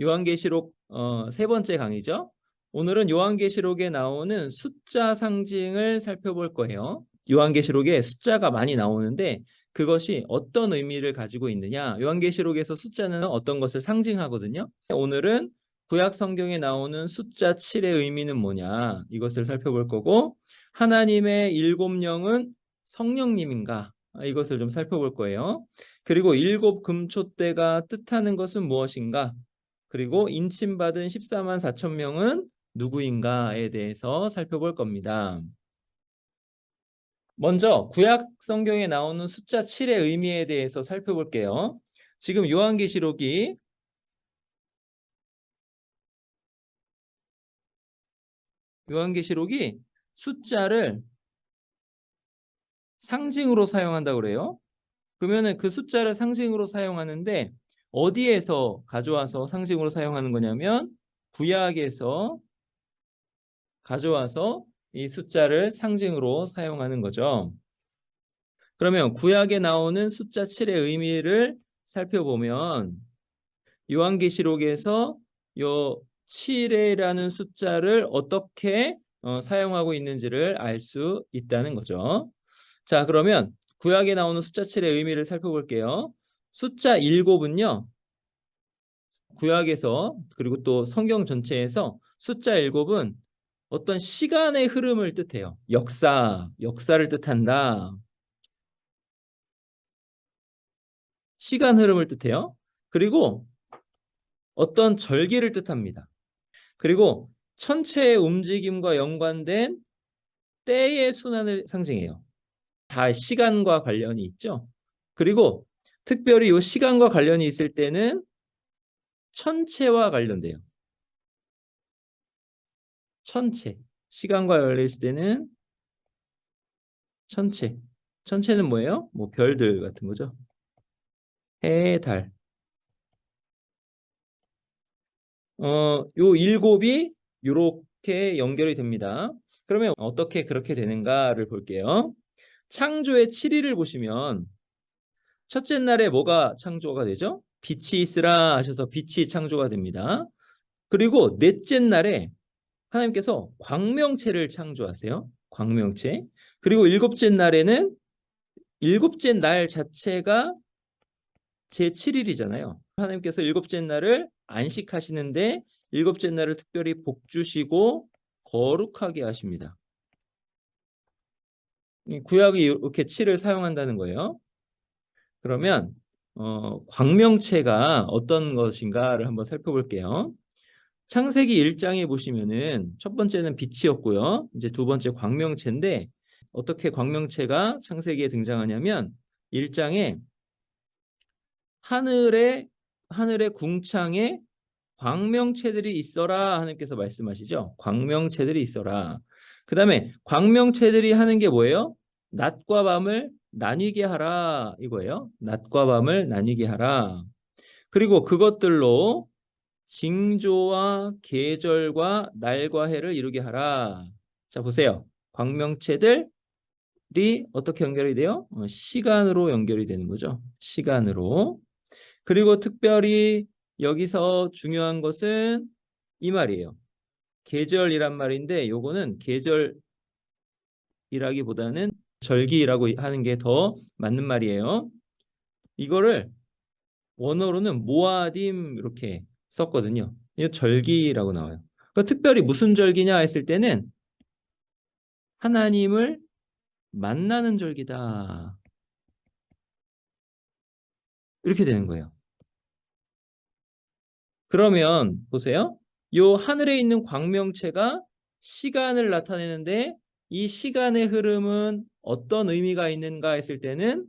요한계시록 세 번째 강의죠. 오늘은 요한계시록에 나오는 숫자 상징을 살펴볼 거예요. 요한계시록에 숫자가 많이 나오는데 그것이 어떤 의미를 가지고 있느냐. 요한계시록에서 숫자는 어떤 것을 상징하거든요. 오늘은 구약 성경에 나오는 숫자 7의 의미는 뭐냐, 이것을 살펴볼 거고, 하나님의 일곱 영은 성령님인가, 이것을 좀 살펴볼 거예요. 그리고 일곱 금초대가 뜻하는 것은 무엇인가, 그리고 인침받은 14만 4천 명은 누구인가에 대해서 살펴볼 겁니다. 먼저 구약 성경에 나오는 숫자 7의 의미에 대해서 살펴볼게요. 지금 요한계시록이 숫자를 상징으로 사용한다고 그래요. 그러면은 그 숫자를 상징으로 사용하는데 어디에서 가져와서 상징으로 사용하는 거냐면 구약에서 가져와서 이 숫자를 상징으로 사용하는 거죠. 그러면 구약에 나오는 숫자 7의 의미를 살펴보면 요한계시록에서 요 7이라는 숫자를 어떻게 사용하고 있는지를 알 수 있다는 거죠. 자, 그러면 구약에 나오는 숫자 7의 의미를 살펴볼게요. 숫자 7은요, 구약에서 그리고 또 성경 전체에서 숫자 7은 어떤 시간의 흐름을 뜻해요. 역사를 뜻한다. 시간 흐름을 뜻해요. 그리고 어떤 절기를 뜻합니다. 그리고 천체의 움직임과 연관된 때의 순환을 상징해요. 다 시간과 관련이 있죠. 그리고 특별히 이 시간과 관련이 있을 때는 천체와 관련돼요. 천체. 시간과 관련있을 때는 천체. 천체는 뭐예요? 뭐 별들 같은 거죠. 해, 달. 요 일곱이 요렇게 연결이 됩니다. 그러면 어떻게 그렇게 되는가를 볼게요. 창조의 7일을 보시면 첫째 날에 뭐가 창조가 되죠? 빛이 있으라 하셔서 빛이 창조가 됩니다. 그리고 넷째 날에 하나님께서 광명체를 창조하세요. 광명체. 그리고 일곱째 날에는 일곱째 날 자체가 제7일이잖아요. 하나님께서 일곱째 날을 안식하시는데 일곱째 날을 특별히 복 주시고 거룩하게 하십니다. 구약이 이렇게 7을 사용한다는 거예요. 그러면 광명체가 어떤 것인가를 한번 살펴볼게요. 창세기 1장에 보시면은 첫 번째는 빛이었고요. 이제 두 번째 광명체인데 어떻게 광명체가 창세기에 등장하냐면 1장에 하늘의 궁창에 광명체들이 있어라 하나님께서 말씀하시죠. 광명체들이 있어라. 그 다음에 광명체들이 하는 게 뭐예요? 낮과 밤을 나뉘게 하라, 이거예요. 낮과 밤을 나뉘게 하라. 그리고 그것들로 징조와 계절과 날과 해를 이루게 하라. 자, 보세요. 광명체들이 어떻게 연결이 돼요? 시간으로 연결이 되는 거죠. 시간으로. 그리고 특별히 여기서 중요한 것은 이 말이에요. 계절이란 말인데 요거는 계절이라기보다는 절기라고 하는 게 더 맞는 말이에요. 이거를 원어로는 모아딤 이렇게 썼거든요. 이 절기라고 나와요. 그러니까 특별히 무슨 절기냐 했을 때는 하나님을 만나는 절기다. 이렇게 되는 거예요. 그러면 보세요. 요 하늘에 있는 광명체가 시간을 나타내는데 이 시간의 흐름은 어떤 의미가 있는가 했을 때는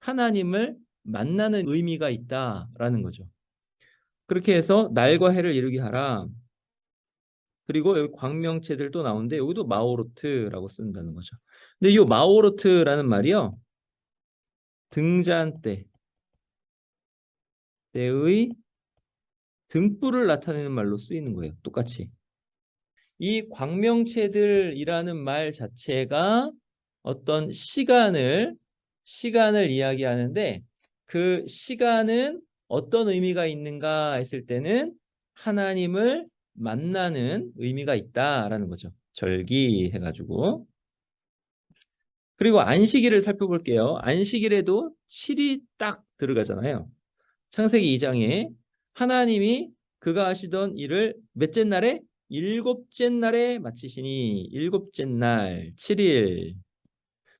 하나님을 만나는 의미가 있다라는 거죠. 그렇게 해서 날과 해를 이루게 하라. 그리고 여기 광명체들도 나오는데 여기도 마오로트라고 쓴다는 거죠. 근데 이 마오로트라는 말이요, 등잔 때의 등불을 나타내는 말로 쓰이는 거예요. 똑같이. 이 광명체들이라는 말 자체가 어떤 시간을 이야기하는데 그 시간은 어떤 의미가 있는가 했을 때는 하나님을 만나는 의미가 있다라는 거죠. 절기 해가지고. 그리고 안식일을 살펴볼게요. 안식일에도 7이 딱 들어가잖아요. 창세기 2장에 하나님이 그가 하시던 일을 몇째 날에? 일곱째 날에 마치시니, 일곱째 날 7일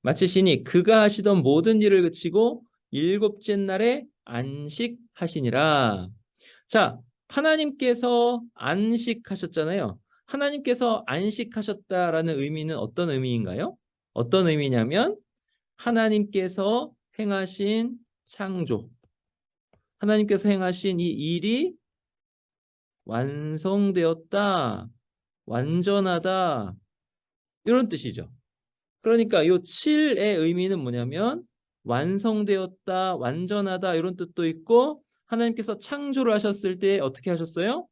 마치시니 그가 하시던 모든 일을 그치고 일곱째 날에 안식하시니라. 자, 하나님께서 안식하셨잖아요. 하나님께서 안식하셨다라는 의미는 어떤 의미인가요? 어떤 의미냐면 하나님께서 행하신 창조, 하나님께서 행하신 이 일이 완성되었다, 완전하다, 이런 뜻이죠. 그러니까 이 7의 의미는 뭐냐면 완성되었다, 완전하다 이런 뜻도 있고 하나님께서 창조를 하셨을 때 어떻게 하셨어요?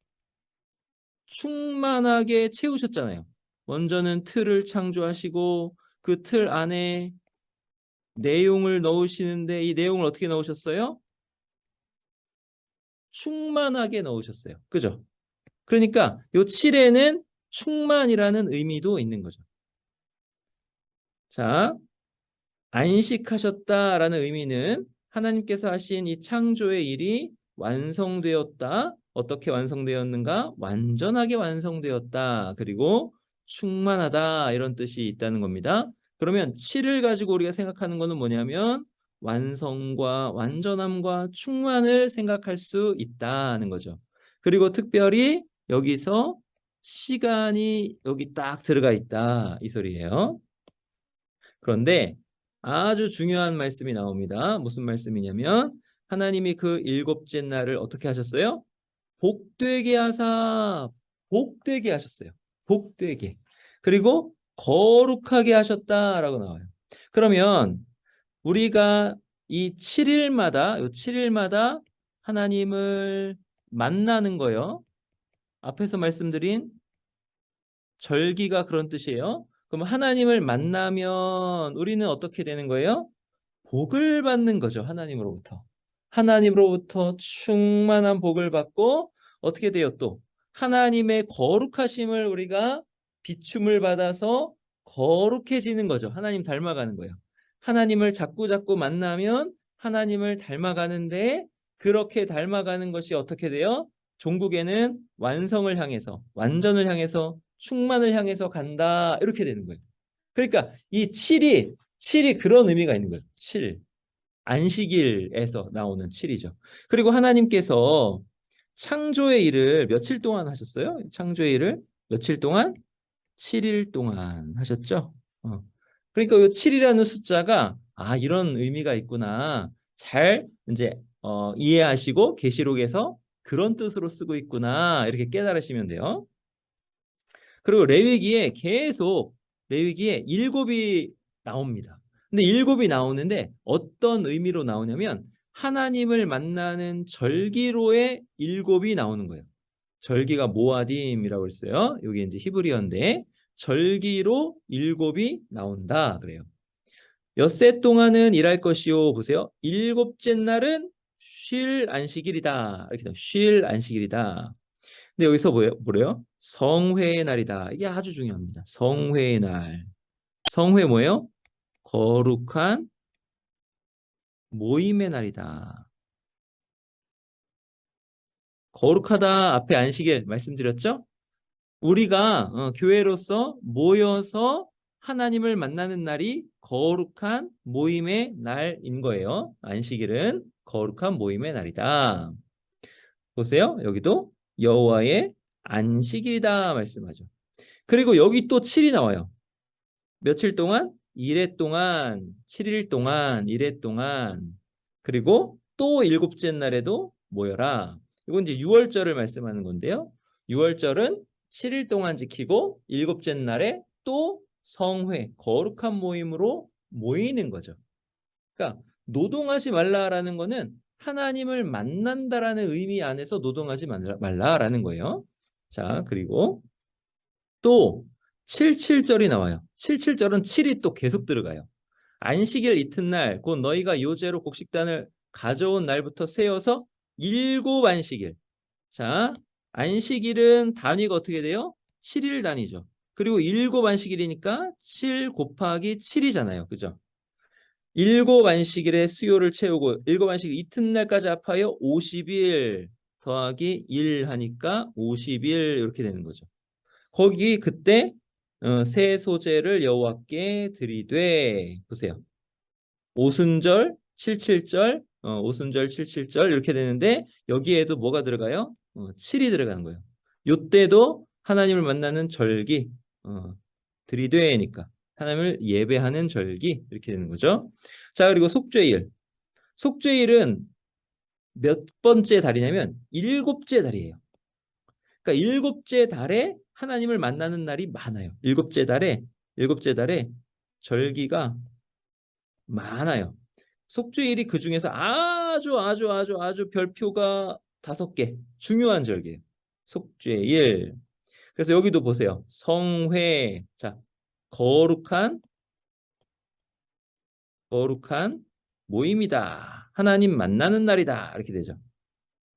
충만하게 채우셨잖아요. 먼저는 틀을 창조하시고 그 틀 안에 내용을 넣으시는데 이 내용을 어떻게 넣으셨어요? 충만하게 넣으셨어요. 그죠? 그러니까 이 7에는 충만이라는 의미도 있는 거죠. 자, 안식하셨다라는 의미는 하나님께서 하신 이 창조의 일이 완성되었다. 어떻게 완성되었는가? 완전하게 완성되었다. 그리고 충만하다. 이런 뜻이 있다는 겁니다. 그러면 7을 가지고 우리가 생각하는 것은 뭐냐면 완성과 완전함과 충만을 생각할 수 있다는 거죠. 그리고 특별히 여기서 시간이 여기 딱 들어가 있다. 이 소리예요. 그런데 아주 중요한 말씀이 나옵니다. 무슨 말씀이냐면 하나님이 그 일곱째 날을 어떻게 하셨어요? 복되게 하사, 복되게 하셨어요. 복되게. 그리고 거룩하게 하셨다라고 나와요. 그러면 우리가 이 7일마다 요 7일마다 하나님을 만나는 거요. 앞에서 말씀드린 절기가 그런 뜻이에요. 그럼 하나님을 만나면 우리는 어떻게 되는 거예요? 복을 받는 거죠. 하나님으로부터. 하나님으로부터 충만한 복을 받고 어떻게 돼요 또? 하나님의 거룩하심을 우리가 비춤을 받아서 거룩해지는 거죠. 하나님 닮아가는 거예요. 하나님을 자꾸 만나면 하나님을 닮아가는데 그렇게 닮아가는 것이 어떻게 돼요? 종국에는 완성을 향해서, 완전을 향해서, 충만을 향해서 간다. 이렇게 되는 거예요. 그러니까 이 7이 그런 의미가 있는 거예요. 7. 안식일에서 나오는 7이죠. 그리고 하나님께서 창조의 일을 며칠 동안 하셨어요? 창조의 일을 며칠 동안? 7일 동안 하셨죠? 그러니까 이 7이라는 숫자가 이런 의미가 있구나. 잘 이제 이해하시고 계시록에서 그런 뜻으로 쓰고 있구나. 이렇게 깨달으시면 돼요. 그리고 레위기에 계속 레위기에 일곱이 나옵니다. 근데 일곱이 나오는데 어떤 의미로 나오냐면 하나님을 만나는 절기로의 일곱이 나오는 거예요. 절기가 모아딤이라고 했어요. 여기 이제 히브리어인데 절기로 일곱이 나온다 그래요. 엿새 동안은 일할 것이요. 보세요. 일곱째 날은 쉴 안식일이다. 이렇게 쉴 안식일이다. 근데 여기서 뭐래요? 성회의 날이다. 이게 아주 중요합니다. 성회의 날. 성회 뭐예요? 거룩한 모임의 날이다. 거룩하다 앞에 안식일 말씀드렸죠? 우리가 교회로서 모여서 하나님을 만나는 날이 거룩한 모임의 날인 거예요. 안식일은 거룩한 모임의 날이다. 보세요. 여기도 여호와의 안식일이다 말씀하죠. 그리고 여기 또 7이 나와요. 며칠 동안? 1회 동안, 7일 동안, 1회 동안. 그리고 또 일곱째 날에도 모여라. 이건 이제 유월절을 말씀하는 건데요. 유월절은 7일 동안 지키고 일곱째 날에 또 성회, 거룩한 모임으로 모이는 거죠. 그러니까 노동하지 말라라는 거는 하나님을 만난다라는 의미 안에서 노동하지 말라라는 거예요. 자, 그리고 또 77절이 나와요. 77절은 7이 또 계속 들어가요. 안식일 이튿날 곧 너희가 요제로 곡식단을 가져온 날부터 세어서 일곱 안식일. 자, 안식일은 단위가 어떻게 돼요? 7일 단위죠. 그리고 7안식일이니까 7 곱하기 7이잖아요. 그죠? 7안식일의 수요를 채우고 7안식일 이튿날까지 합하여 50일 더하기 1 하니까 50일 이렇게 되는 거죠. 거기 그때 새 소재를 여호와께 드리되 보세요. 오순절, 칠칠절, 오순절, 칠칠절 이렇게 되는데 여기에도 뭐가 들어가요? 7이 들어가는 거예요. 요때도 하나님을 만나는 절기, 드리되니까 하나님을 예배하는 절기 이렇게 되는 거죠. 자, 그리고 속죄일. 속죄일은 몇 번째 달이냐면 7째 달이에요. 그러니까 7째 달에 하나님을 만나는 날이 많아요. 7째 달에 절기가 많아요. 속죄일이 그 중에서 아주 별표가 5개 중요한 절기예요. 속죄일. 그래서 여기도 보세요. 성회. 자, 거룩한 모임이다. 하나님 만나는 날이다. 이렇게 되죠.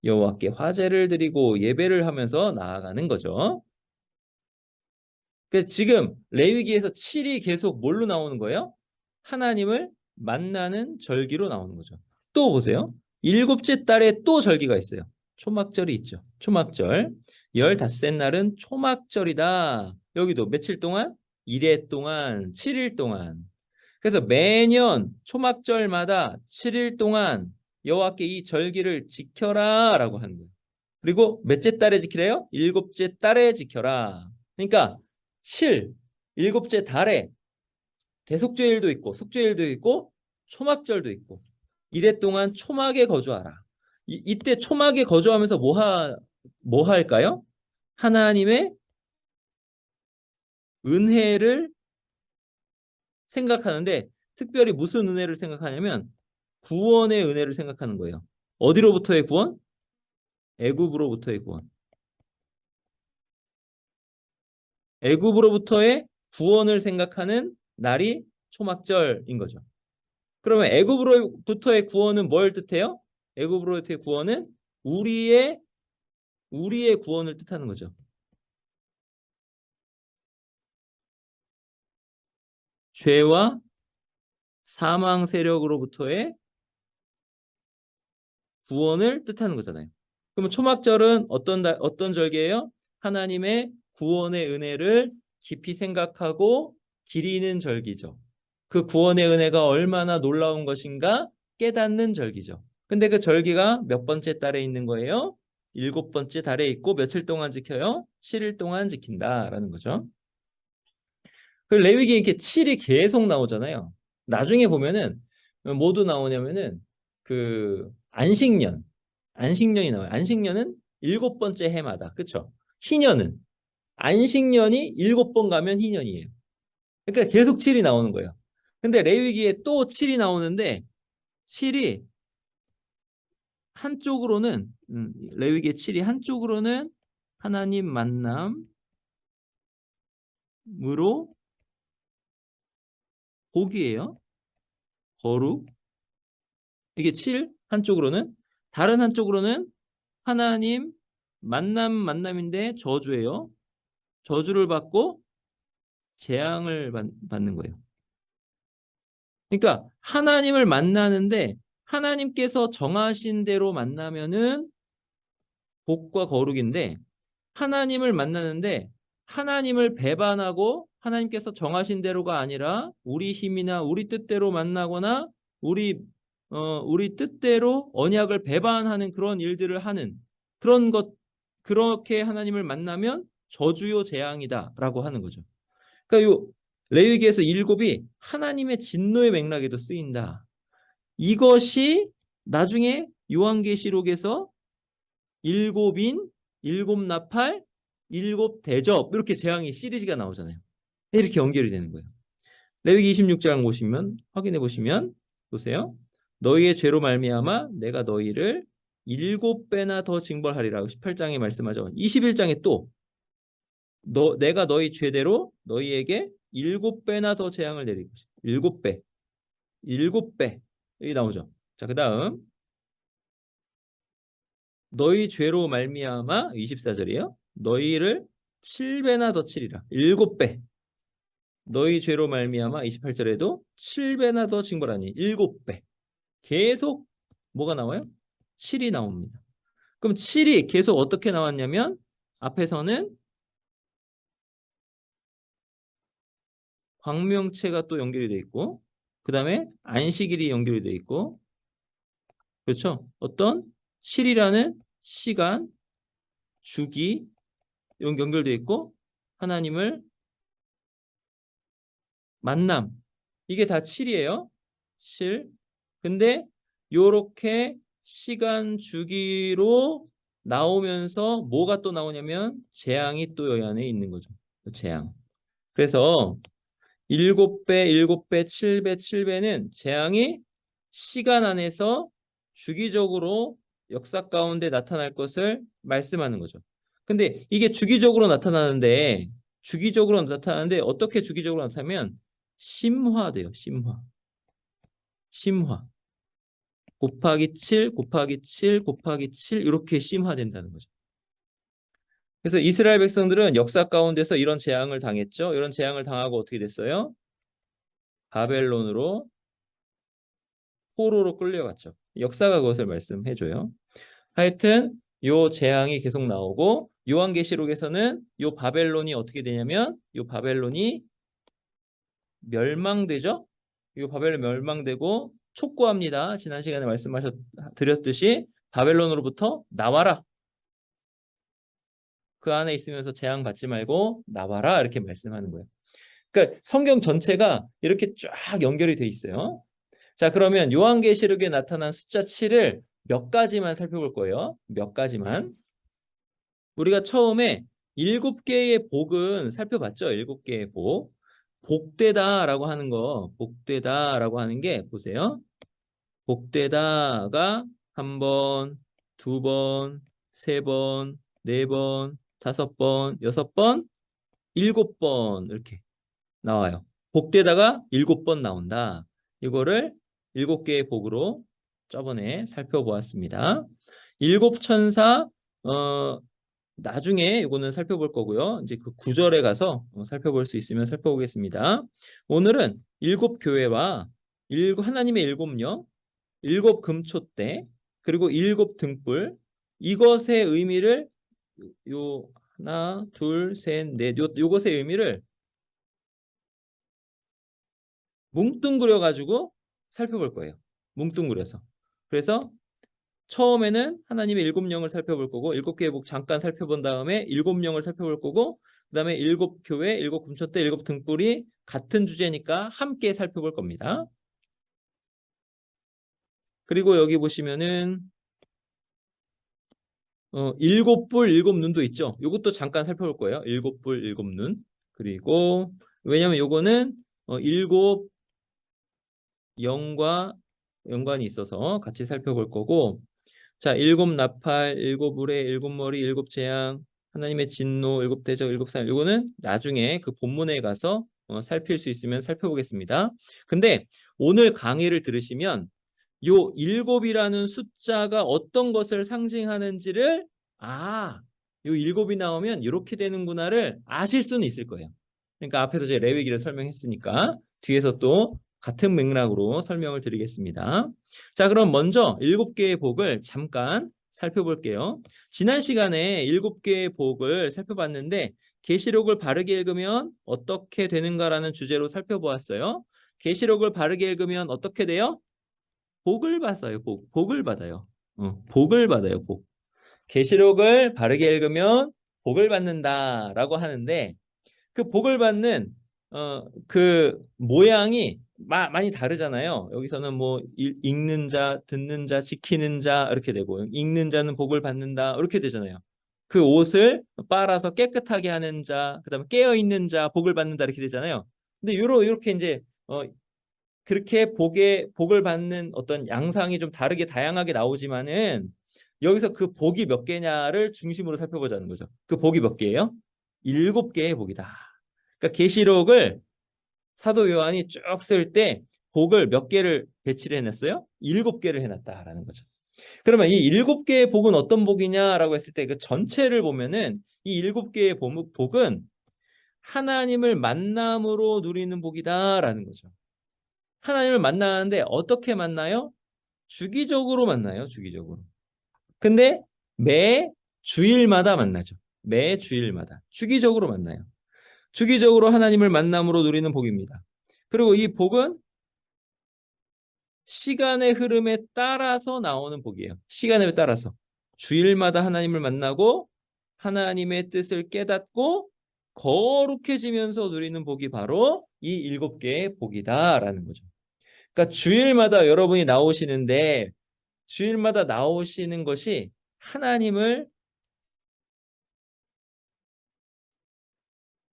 여호와께 화제를 드리고 예배를 하면서 나아가는 거죠. 그래서 지금 레위기에서 7이 계속 뭘로 나오는 거예요? 하나님을 만나는 절기로 나오는 거죠. 또 보세요. 7째 달에 또 절기가 있어요. 초막절이 있죠. 초막절. 15째 날은 초막절이다. 여기도 며칠 동안? 1회 동안, 7일 동안. 그래서 매년 초막절마다 7일 동안 여호와께 이 절기를 지켜라 라고 하는 거예요. 그리고 몇째 달에 지키래요? 7째 달에 지켜라. 그러니까 7, 7째 달에 대속죄일도 있고 속죄일도 있고 초막절도 있고 이래 동안 초막에 거주하라. 이때 초막에 거주하면서 뭐 할까요? 하나님의 은혜를 생각하는데 특별히 무슨 은혜를 생각하냐면 구원의 은혜를 생각하는 거예요. 어디로부터의 구원? 애굽으로부터의 구원. 애굽으로부터의 구원을 생각하는 날이 초막절인 거죠. 그러면 애굽으로부터의 구원은 뭘 뜻해요? 애굽으로부터의 구원은 우리의 구원을 뜻하는 거죠. 죄와 사망 세력으로부터의 구원을 뜻하는 거잖아요. 그러면 초막절은 어떤 절기예요? 하나님의 구원의 은혜를 깊이 생각하고 기리는 절기죠. 그 구원의 은혜가 얼마나 놀라운 것인가 깨닫는 절기죠. 근데 그 절기가 몇 번째 달에 있는 거예요? 7번째 달에 있고 며칠 동안 지켜요? 7일 동안 지킨다라는 거죠. 그 레위기에 이렇게 7이 계속 나오잖아요. 나중에 보면은 모두 나오냐면은 그 안식년이 나와요. 안식년은 7번째 해마다. 그쵸? 희년은 안식년이 7번 가면 희년이에요. 그러니까 계속 7이 나오는 거예요. 근데 레위기에 또 7이 나오는데 7이 한쪽으로는 레위기의 7이 한쪽으로는 하나님 만남으로 복이에요. 거룩. 이게 7 한쪽으로는 다른 한쪽으로는 하나님 만남인데 저주예요. 저주를 받고 재앙을 받는 거예요. 그러니까 하나님을 만나는데 하나님께서 정하신 대로 만나면은 복과 거룩인데 하나님을 만나는데 하나님을 배반하고 하나님께서 정하신 대로가 아니라 우리 힘이나 우리 뜻대로 만나거나 우리 우리 뜻대로 언약을 배반하는 그런 일들을 하는 그런 것 그렇게 하나님을 만나면 저주요 재앙이다라고 하는 거죠. 그러니까 요 레위기에서 7이 하나님의 진노의 맥락에도 쓰인다. 이것이 나중에 요한계시록에서 7인, 7나팔, 7대접 이렇게 재앙의 시리즈가 나오잖아요. 이렇게 연결이 되는 거예요. 레위기 26장 보시면 확인해 보시면 보세요. 너희의 죄로 말미암아 내가 너희를 7배나 더 징벌하리라. 18장에 말씀하죠. 21장에 또 내가 너희 죄대로 너희에게 7배나 더 재앙을 내리고 7배. 7배. 여기 나오죠. 자, 그다음 너희 죄로 말미암아 24절이에요. 너희를 7배나 더 치리라. 7배. 너희 죄로 말미암아 28절에도 7배나 더 징벌하니 7배. 계속 뭐가 나와요? 7이 나옵니다. 그럼 7이 계속 어떻게 나왔냐면 앞에서는 광명체가 또 연결이 돼 있고 그 다음에 안식일이 연결이 돼 있고 그렇죠? 어떤 7이라는 시간, 주기 연결돼 있고 하나님을 만남 이게 다 7이에요. 7. 근데 요렇게 시간 주기로 나오면서 뭐가 또 나오냐면 재앙이 또 이 안에 있는 거죠. 재앙. 그래서 7배, 7배, 7배, 7배는 재앙이 시간 안에서 주기적으로 역사 가운데 나타날 것을 말씀하는 거죠. 근데 이게 주기적으로 나타나는데 어떻게 주기적으로 나타나면 심화돼요. 심화. 곱하기 7, 곱하기 7, 곱하기 7 이렇게 심화된다는 거죠. 그래서 이스라엘 백성들은 역사 가운데서 이런 재앙을 당했죠. 이런 재앙을 당하고 어떻게 됐어요? 바벨론으로 포로로 끌려갔죠. 역사가 그것을 말씀해줘요. 하여튼 요 재앙이 계속 나오고 요한계시록에서는 요 바벨론이 어떻게 되냐면 요 바벨론이 멸망되죠. 요 바벨론 멸망되고 촉구합니다. 지난 시간에 드렸듯이 바벨론으로부터 나와라. 그 안에 있으면서 재앙 받지 말고 나와라 이렇게 말씀하는 거예요. 그러니까 성경 전체가 이렇게 쫙 연결이 돼 있어요. 자, 그러면 요한계시록에 나타난 숫자 7을 몇 가지만 살펴볼 거예요. 몇 가지만. 우리가 처음에 7개의 복은 살펴봤죠. 7개의 복. 복되다라고 하는 게 보세요. 복되다가 한 번, 두 번, 세 번, 네 번, 다섯 번, 여섯 번, 7번 이렇게 나와요. 복되다가 7번 나온다. 이거를 7개의 복으로 저번에 살펴보았습니다. 7천사 나중에 이거는 살펴볼 거고요. 이제 그 9절에 가서 살펴볼 수 있으면 살펴보겠습니다. 오늘은 7교회와 하나님의 7영, 7금초대, 그리고 7등불 이것의 의미를 요 하나, 둘, 셋, 넷 요것의 의미를 뭉뚱그려 가지고 살펴볼 거예요. 뭉뚱그려서. 그래서 처음에는 하나님의 7영을 살펴볼 거고 7개의 복 잠깐 살펴본 다음에 7영을 살펴볼 거고 그다음에 7교회, 7금초대, 7등불이 같은 주제니까 함께 살펴볼 겁니다. 그리고 여기 보시면은 7불, 7눈도 있죠. 이것도 잠깐 살펴볼 거예요. 7불, 7눈. 그리고 왜냐면 요거는 7영과 연관이 있어서 같이 살펴볼 거고 자, 7나팔, 7우레, 7머리, 7재앙, 하나님의 진노, 7대적, 7살 이거는 나중에 그 본문에 가서 살필 수 있으면 살펴보겠습니다. 근데 오늘 강의를 들으시면 요 7이라는 숫자가 어떤 것을 상징하는지를 요 7이 나오면 이렇게 되는구나를 아실 수는 있을 거예요. 그러니까 앞에서 제가 레위기를 설명했으니까 뒤에서 또 같은 맥락으로 설명을 드리겠습니다. 자, 그럼 먼저 7개의 복을 잠깐 살펴볼게요. 지난 시간에 7개의 복을 살펴봤는데 계시록을 바르게 읽으면 어떻게 되는가라는 주제로 살펴보았어요. 계시록을 바르게 읽으면 어떻게 돼요? 복을 받아요. 복을 받아요. 복을 받아요. 복. 계시록을 바르게 읽으면 복을 받는다라고 하는데 그 복을 받는 그 모양이 많이 다르잖아요. 여기서는 뭐 읽는 자, 듣는 자, 지키는 자 이렇게 되고 읽는 자는 복을 받는다 이렇게 되잖아요. 그 옷을 빨아서 깨끗하게 하는 자, 그다음에 깨어 있는 자 복을 받는다 이렇게 되잖아요. 근데 이렇게 이제 그렇게 복을 받는 어떤 양상이 좀 다르게 다양하게 나오지만은 여기서 그 복이 몇 개냐를 중심으로 살펴보자는 거죠. 그 복이 몇 개예요? 7개의 복이다. 그러니까 계시록을 사도 요한이 쭉 쓸 때 복을 몇 개를 배치를 해놨어요? 7개를 해놨다라는 거죠. 그러면 이 7개의 복은 어떤 복이냐라고 했을 때 그 전체를 보면은 이 7개의 복은 하나님을 만남으로 누리는 복이다라는 거죠. 하나님을 만나는데 어떻게 만나요? 주기적으로 만나요, 주기적으로. 근데 매 주일마다 만나죠. 매 주일마다. 주기적으로 만나요. 주기적으로 하나님을 만남으로 누리는 복입니다. 그리고 이 복은 시간의 흐름에 따라서 나오는 복이에요. 시간에 따라서. 주일마다 하나님을 만나고 하나님의 뜻을 깨닫고 거룩해지면서 누리는 복이 바로 이 7개의 복이다라는 거죠. 그러니까 주일마다 여러분이 나오시는데 주일마다 나오시는 것이 하나님을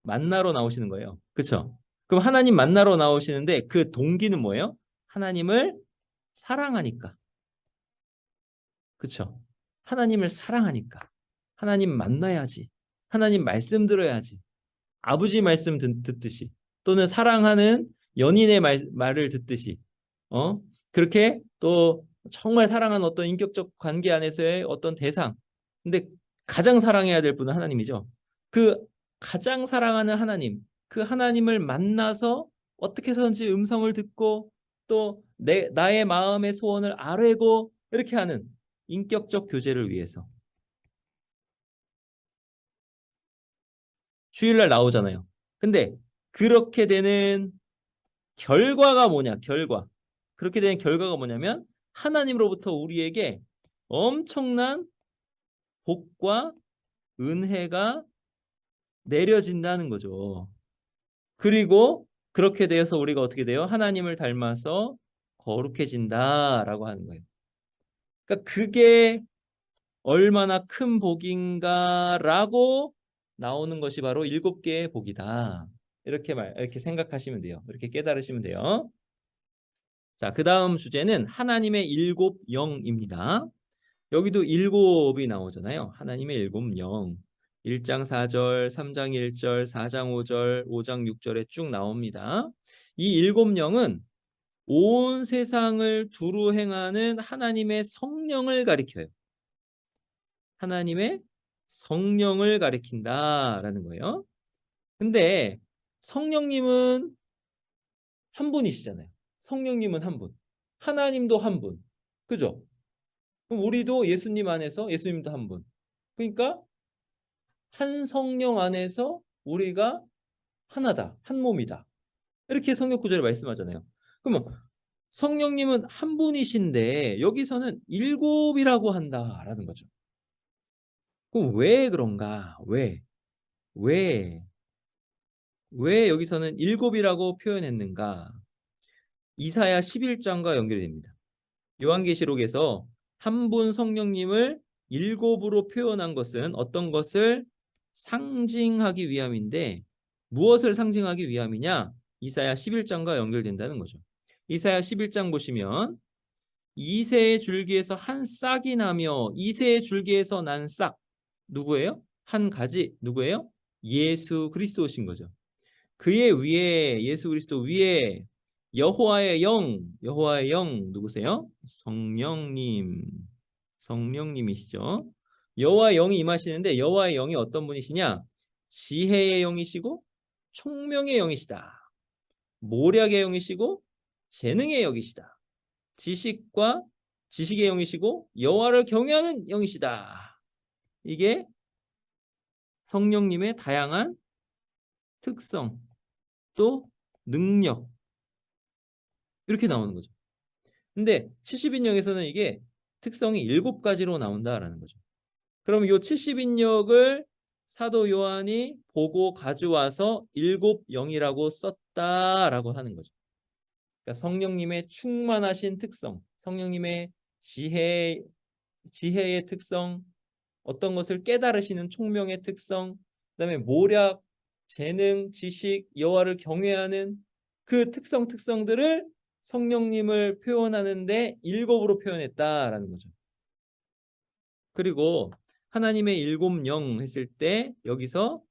만나러 나오시는 거예요. 그렇죠? 그럼 하나님 만나러 나오시는데 그 동기는 뭐예요? 하나님을 사랑하니까. 그렇죠? 하나님을 사랑하니까. 하나님 만나야지. 하나님 말씀 들어야지. 아버지 말씀 듣듯이 또는 사랑하는 연인의 말을 듣듯이 그렇게 또 정말 사랑하는 어떤 인격적 관계 안에서의 어떤 대상 근데 가장 사랑해야 될 분은 하나님이죠. 그 가장 사랑하는 하나님 그 하나님을 만나서 어떻게 해서든지 음성을 듣고 또 나의 마음의 소원을 아뢰고 이렇게 하는 인격적 교제를 위해서 주일날 나오잖아요. 근데 그렇게 되는 결과가 뭐냐? 그렇게 되는 결과가 뭐냐면 하나님으로부터 우리에게 엄청난 복과 은혜가 내려진다는 거죠. 그리고 그렇게 되어서 우리가 어떻게 돼요? 하나님을 닮아서 거룩해진다라고 하는 거예요. 그러니까 그게 얼마나 큰 복인가라고 나오는 것이 바로 7개의 복이다. 이렇게 생각하시면 돼요. 이렇게 깨달으시면 돼요. 자, 그 다음 주제는 하나님의 7영입니다. 여기도 7이 나오잖아요. 하나님의 7영. 1장 4절, 3장 1절, 4장 5절, 5장 6절에 쭉 나옵니다. 이 7영은 온 세상을 두루 행하는 하나님의 성령을 가리켜요. 하나님의 성령을 가리킨다라는 거예요. 근데 성령님은 한 분이시잖아요. 성령님은 한 분. 하나님도 한 분. 그죠? 그럼 우리도 예수님 안에서 예수님도 한 분. 그러니까 한 성령 안에서 우리가 하나다. 한 몸이다. 이렇게 성경 구절에 말씀하잖아요. 그러면 성령님은 한 분이신데 여기서는 7이라고 한다라는 거죠. 그럼 왜 그런가? 왜, 왜 여기서는 7이라고 표현했는가? 이사야 11장과 연결이 됩니다. 요한계시록에서 한 분 성령님을 7으로 표현한 것은 어떤 것을 상징하기 위함인데 무엇을 상징하기 위함이냐? 이사야 11장과 연결된다는 거죠. 이사야 11장 보시면 이새의 줄기에서 한 싹이 나며 이새의 줄기에서 난 싹 누구예요? 한 가지 누구예요? 예수 그리스도신 거죠. 그의 위에 예수 그리스도 위에 여호와의 영 누구세요? 성령님이시죠. 여호와의 영이 임하시는데 여호와의 영이 어떤 분이시냐? 지혜의 영이시고 총명의 영이시다. 모략의 영이시고 재능의 영이시다. 지식의 영이시고 여호와를 경외하는 영이시다. 이게 성령님의 다양한 특성 또 능력 이렇게 나오는 거죠. 근데 70인역에서는 이게 특성이 7가지로 나온다라는 거죠. 그럼 이 70인역을 사도 요한이 보고 가져와서 7영이라고 썼다라고 하는 거죠. 그러니까 성령님의 충만하신 특성, 성령님의 지혜의 특성, 어떤 것을 깨달으시는 총명의 특성, 그다음에 모략, 재능, 지식, 여호와를 경외하는 그 특성들을 성령님을 표현하는데 7으로 표현했다라는 거죠. 그리고 하나님의 7영 했을 때 여기서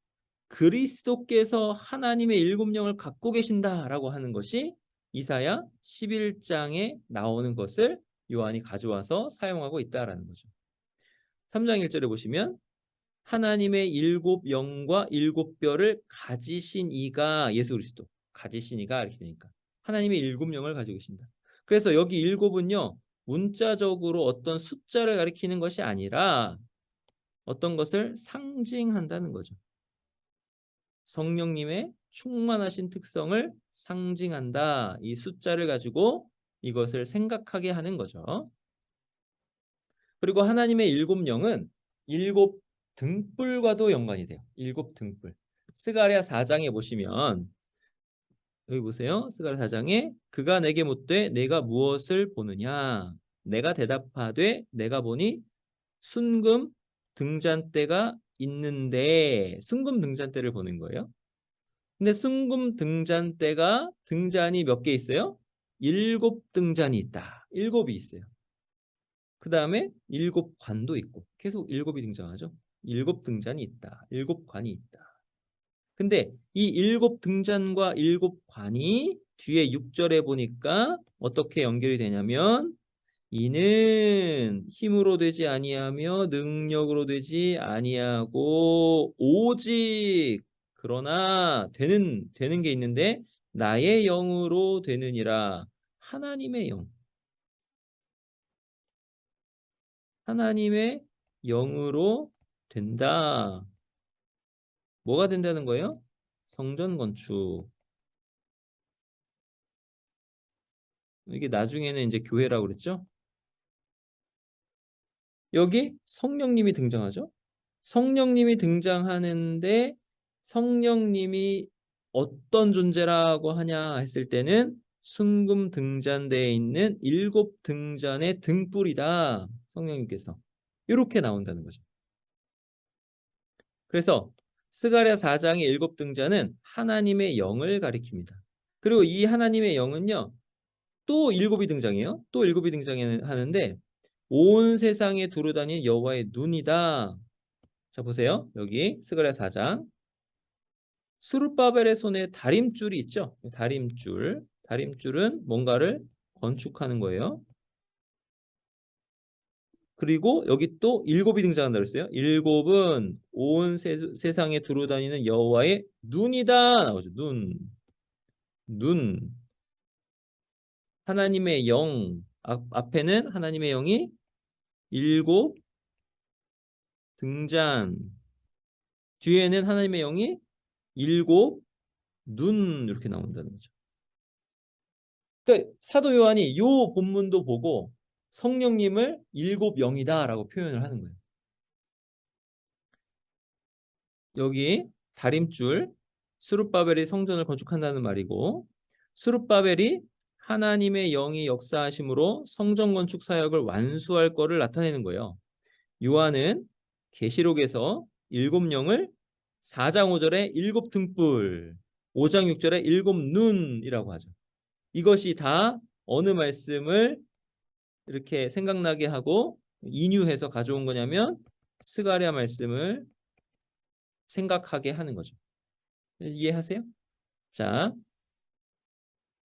그리스도께서 하나님의 7영을 갖고 계신다라고 하는 것이 이사야 11장에 나오는 것을 요한이 가져와서 사용하고 있다라는 거죠. 3장 1절에 보시면 하나님의 일곱 영과 일곱 뼈를 가지신 이가 예수 그리스도, 가지신 이가 이렇게 되니까 하나님의 일곱 영을 가지고 계신다. 그래서 여기 일곱은요, 문자적으로 어떤 숫자를 가리키는 것이 아니라 어떤 것을 상징한다는 거죠. 성령님의 충만하신 특성을 상징한다. 이 숫자를 가지고 이것을 생각하게 하는 거죠. 그리고 하나님의 일곱 영은 일곱 등불과도 연관이 돼요. 일곱 등불. 스가랴 4장에 보시면 여기 보세요. 스가랴 4장에 그가 내게 묻되 내가 무엇을 보느냐? 내가 대답하되 내가 보니 순금 등잔대가 있는데, 순금 등잔대를 보는 거예요. 근데 순금 등잔대가 등잔이 몇 개 있어요? 일곱 등잔이 있다. 일곱이 있어요. 그 다음에 일곱 관도 있고, 계속 일곱이 등장하죠. 일곱 등잔이 있다. 일곱 관이 있다. 근데 이 일곱 등잔과 일곱 관이 뒤에 6절에 보니까 어떻게 연결이 되냐면 이는 힘으로 되지 아니하며 능력으로 되지 아니하고 오직 그러나 되는 게 있는데 나의 영으로 되느니라. 하나님의 영. 하나님의 영으로 된다. 뭐가 된다는 거예요? 성전 건축. 이게 나중에는 이제 교회라고 그랬죠? 여기 성령님이 등장하죠? 성령님이 등장하는데 성령님이 어떤 존재라고 하냐 했을 때는 순금 등잔대에 있는 일곱 등잔의 등불이다. 성령님께서. 이렇게 나온다는 거죠. 그래서 스가랴 4장의 일곱 등잔은 하나님의 영을 가리킵니다. 그리고 이 하나님의 영은요, 또 일곱이 등장해요. 또 일곱이 등장하는데 온 세상에 두루다니는 여호와의 눈이다. 자, 보세요. 여기 스가랴 4장. 스룹바벨의 손에 다림줄이 있죠. 다림줄. 다림줄은 뭔가를 건축하는 거예요. 그리고 여기 또 일곱이 등장한다 그랬어요. 일곱은 온 세상에 두루다니는 여호와의 눈이다 나오죠. 눈. 하나님의 영. 앞에는 하나님의 영이 일곱 등잔. 뒤에는 하나님의 영이 일곱 눈 이렇게 나온다는 거죠. 그러니까 사도 요한이 요 본문도 보고 성령님을 일곱 영이다라고 표현을 하는 거예요. 여기 다림줄, 스룹바벨이 성전을 건축한다는 말이고, 스룹바벨이 하나님의 영이 역사하심으로 성전 건축 사역을 완수할 거를 나타내는 거예요. 요한은 계시록에서 일곱 영을 4장 5절에 일곱 등불, 5장 6절에 일곱 눈이라고 하죠. 이것이 다 어느 말씀을 이렇게 생각나게 하고 인유해서 가져온 거냐면 스가랴 말씀을 생각하게 하는 거죠. 이해하세요? 자,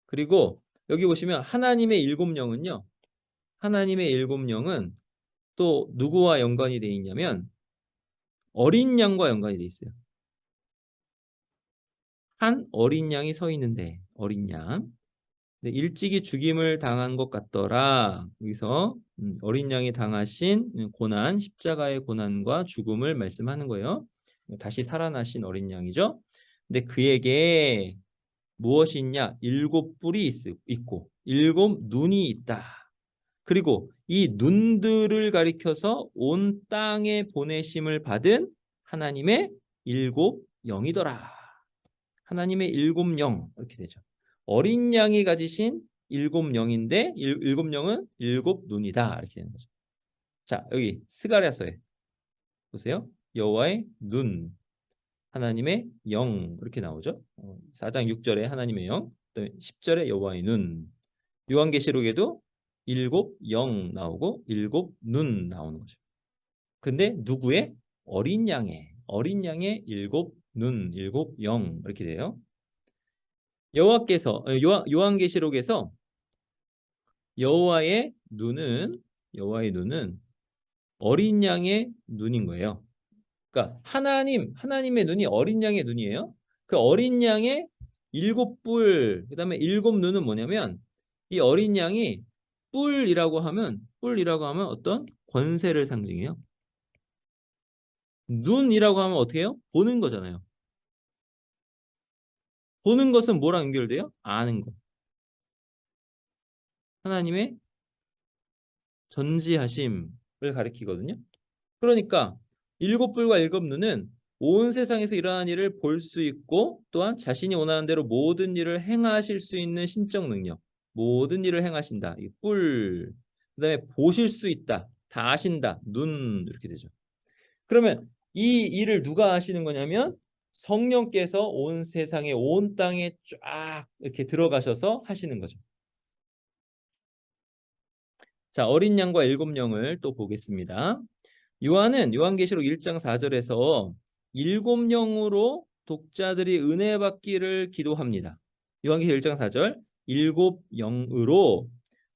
그리고 여기 보시면 하나님의 일곱 영은요. 하나님의 일곱 영은 또 누구와 연관이 되어 있냐면 어린 양과 연관이 되어 있어요. 한 어린 양이 서 있는데 어린 양. 일찍이 죽임을 당한 것 같더라. 여기서 어린 양이 당하신 고난, 십자가의 고난과 죽음을 말씀하는 거예요. 다시 살아나신 어린 양이죠. 근데 그에게 무엇이 있냐? 일곱 뿔이 있고 일곱 눈이 있다. 그리고 이 눈들을 가리켜서 온 땅에 보내심을 받은 하나님의 일곱 영이더라. 하나님의 일곱 영 이렇게 되죠. 어린 양이 가지신 일곱 영인데 일곱 영은 일곱 눈이다 이렇게 되는 거죠. 자, 여기 스가랴서에 보세요. 여호와의 눈, 하나님의 영 이렇게 나오죠. 4장 6절에 하나님의 영, 또 10절에 여호와의 눈. 요한계시록에도 일곱 영 나오고 일곱 눈 나오는 거죠. 근데 누구의? 어린 양의 일곱 눈, 일곱 영 이렇게 돼요. 여호와께서 요한계시록에서 여호와의 눈은 여호와의 눈은 어린 양의 눈인 거예요. 그러니까 하나님의 눈이 어린 양의 눈이에요. 그 어린 양의 일곱 뿔, 그다음에 일곱 눈은 뭐냐면 이 어린 양이 뿔이라고 하면 어떤 권세를 상징해요. 눈이라고 하면 어떻게 해요? 보는 거잖아요. 보는 것은 뭐랑 연결돼요? 아는 것. 하나님의 전지하심을 가리키거든요. 그러니까 일곱 뿔과 일곱 눈은 온 세상에서 일어나는 일을 볼 수 있고 또한 자신이 원하는 대로 모든 일을 행하실 수 있는 신적 능력. 모든 일을 행하신다. 이 뿔. 그다음에 보실 수 있다. 다 아신다. 눈 이렇게 되죠. 그러면 이 일을 누가 하시는 거냐면 성령께서 온 세상에 온 땅에 쫙 이렇게 들어가셔서 하시는 거죠. 자, 어린 양과 일곱 영을 또 보겠습니다. 요한은 요한계시록 1장 4절에서 일곱 영으로 독자들이 은혜 받기를 기도합니다. 요한계시록 1장 4절 일곱 영으로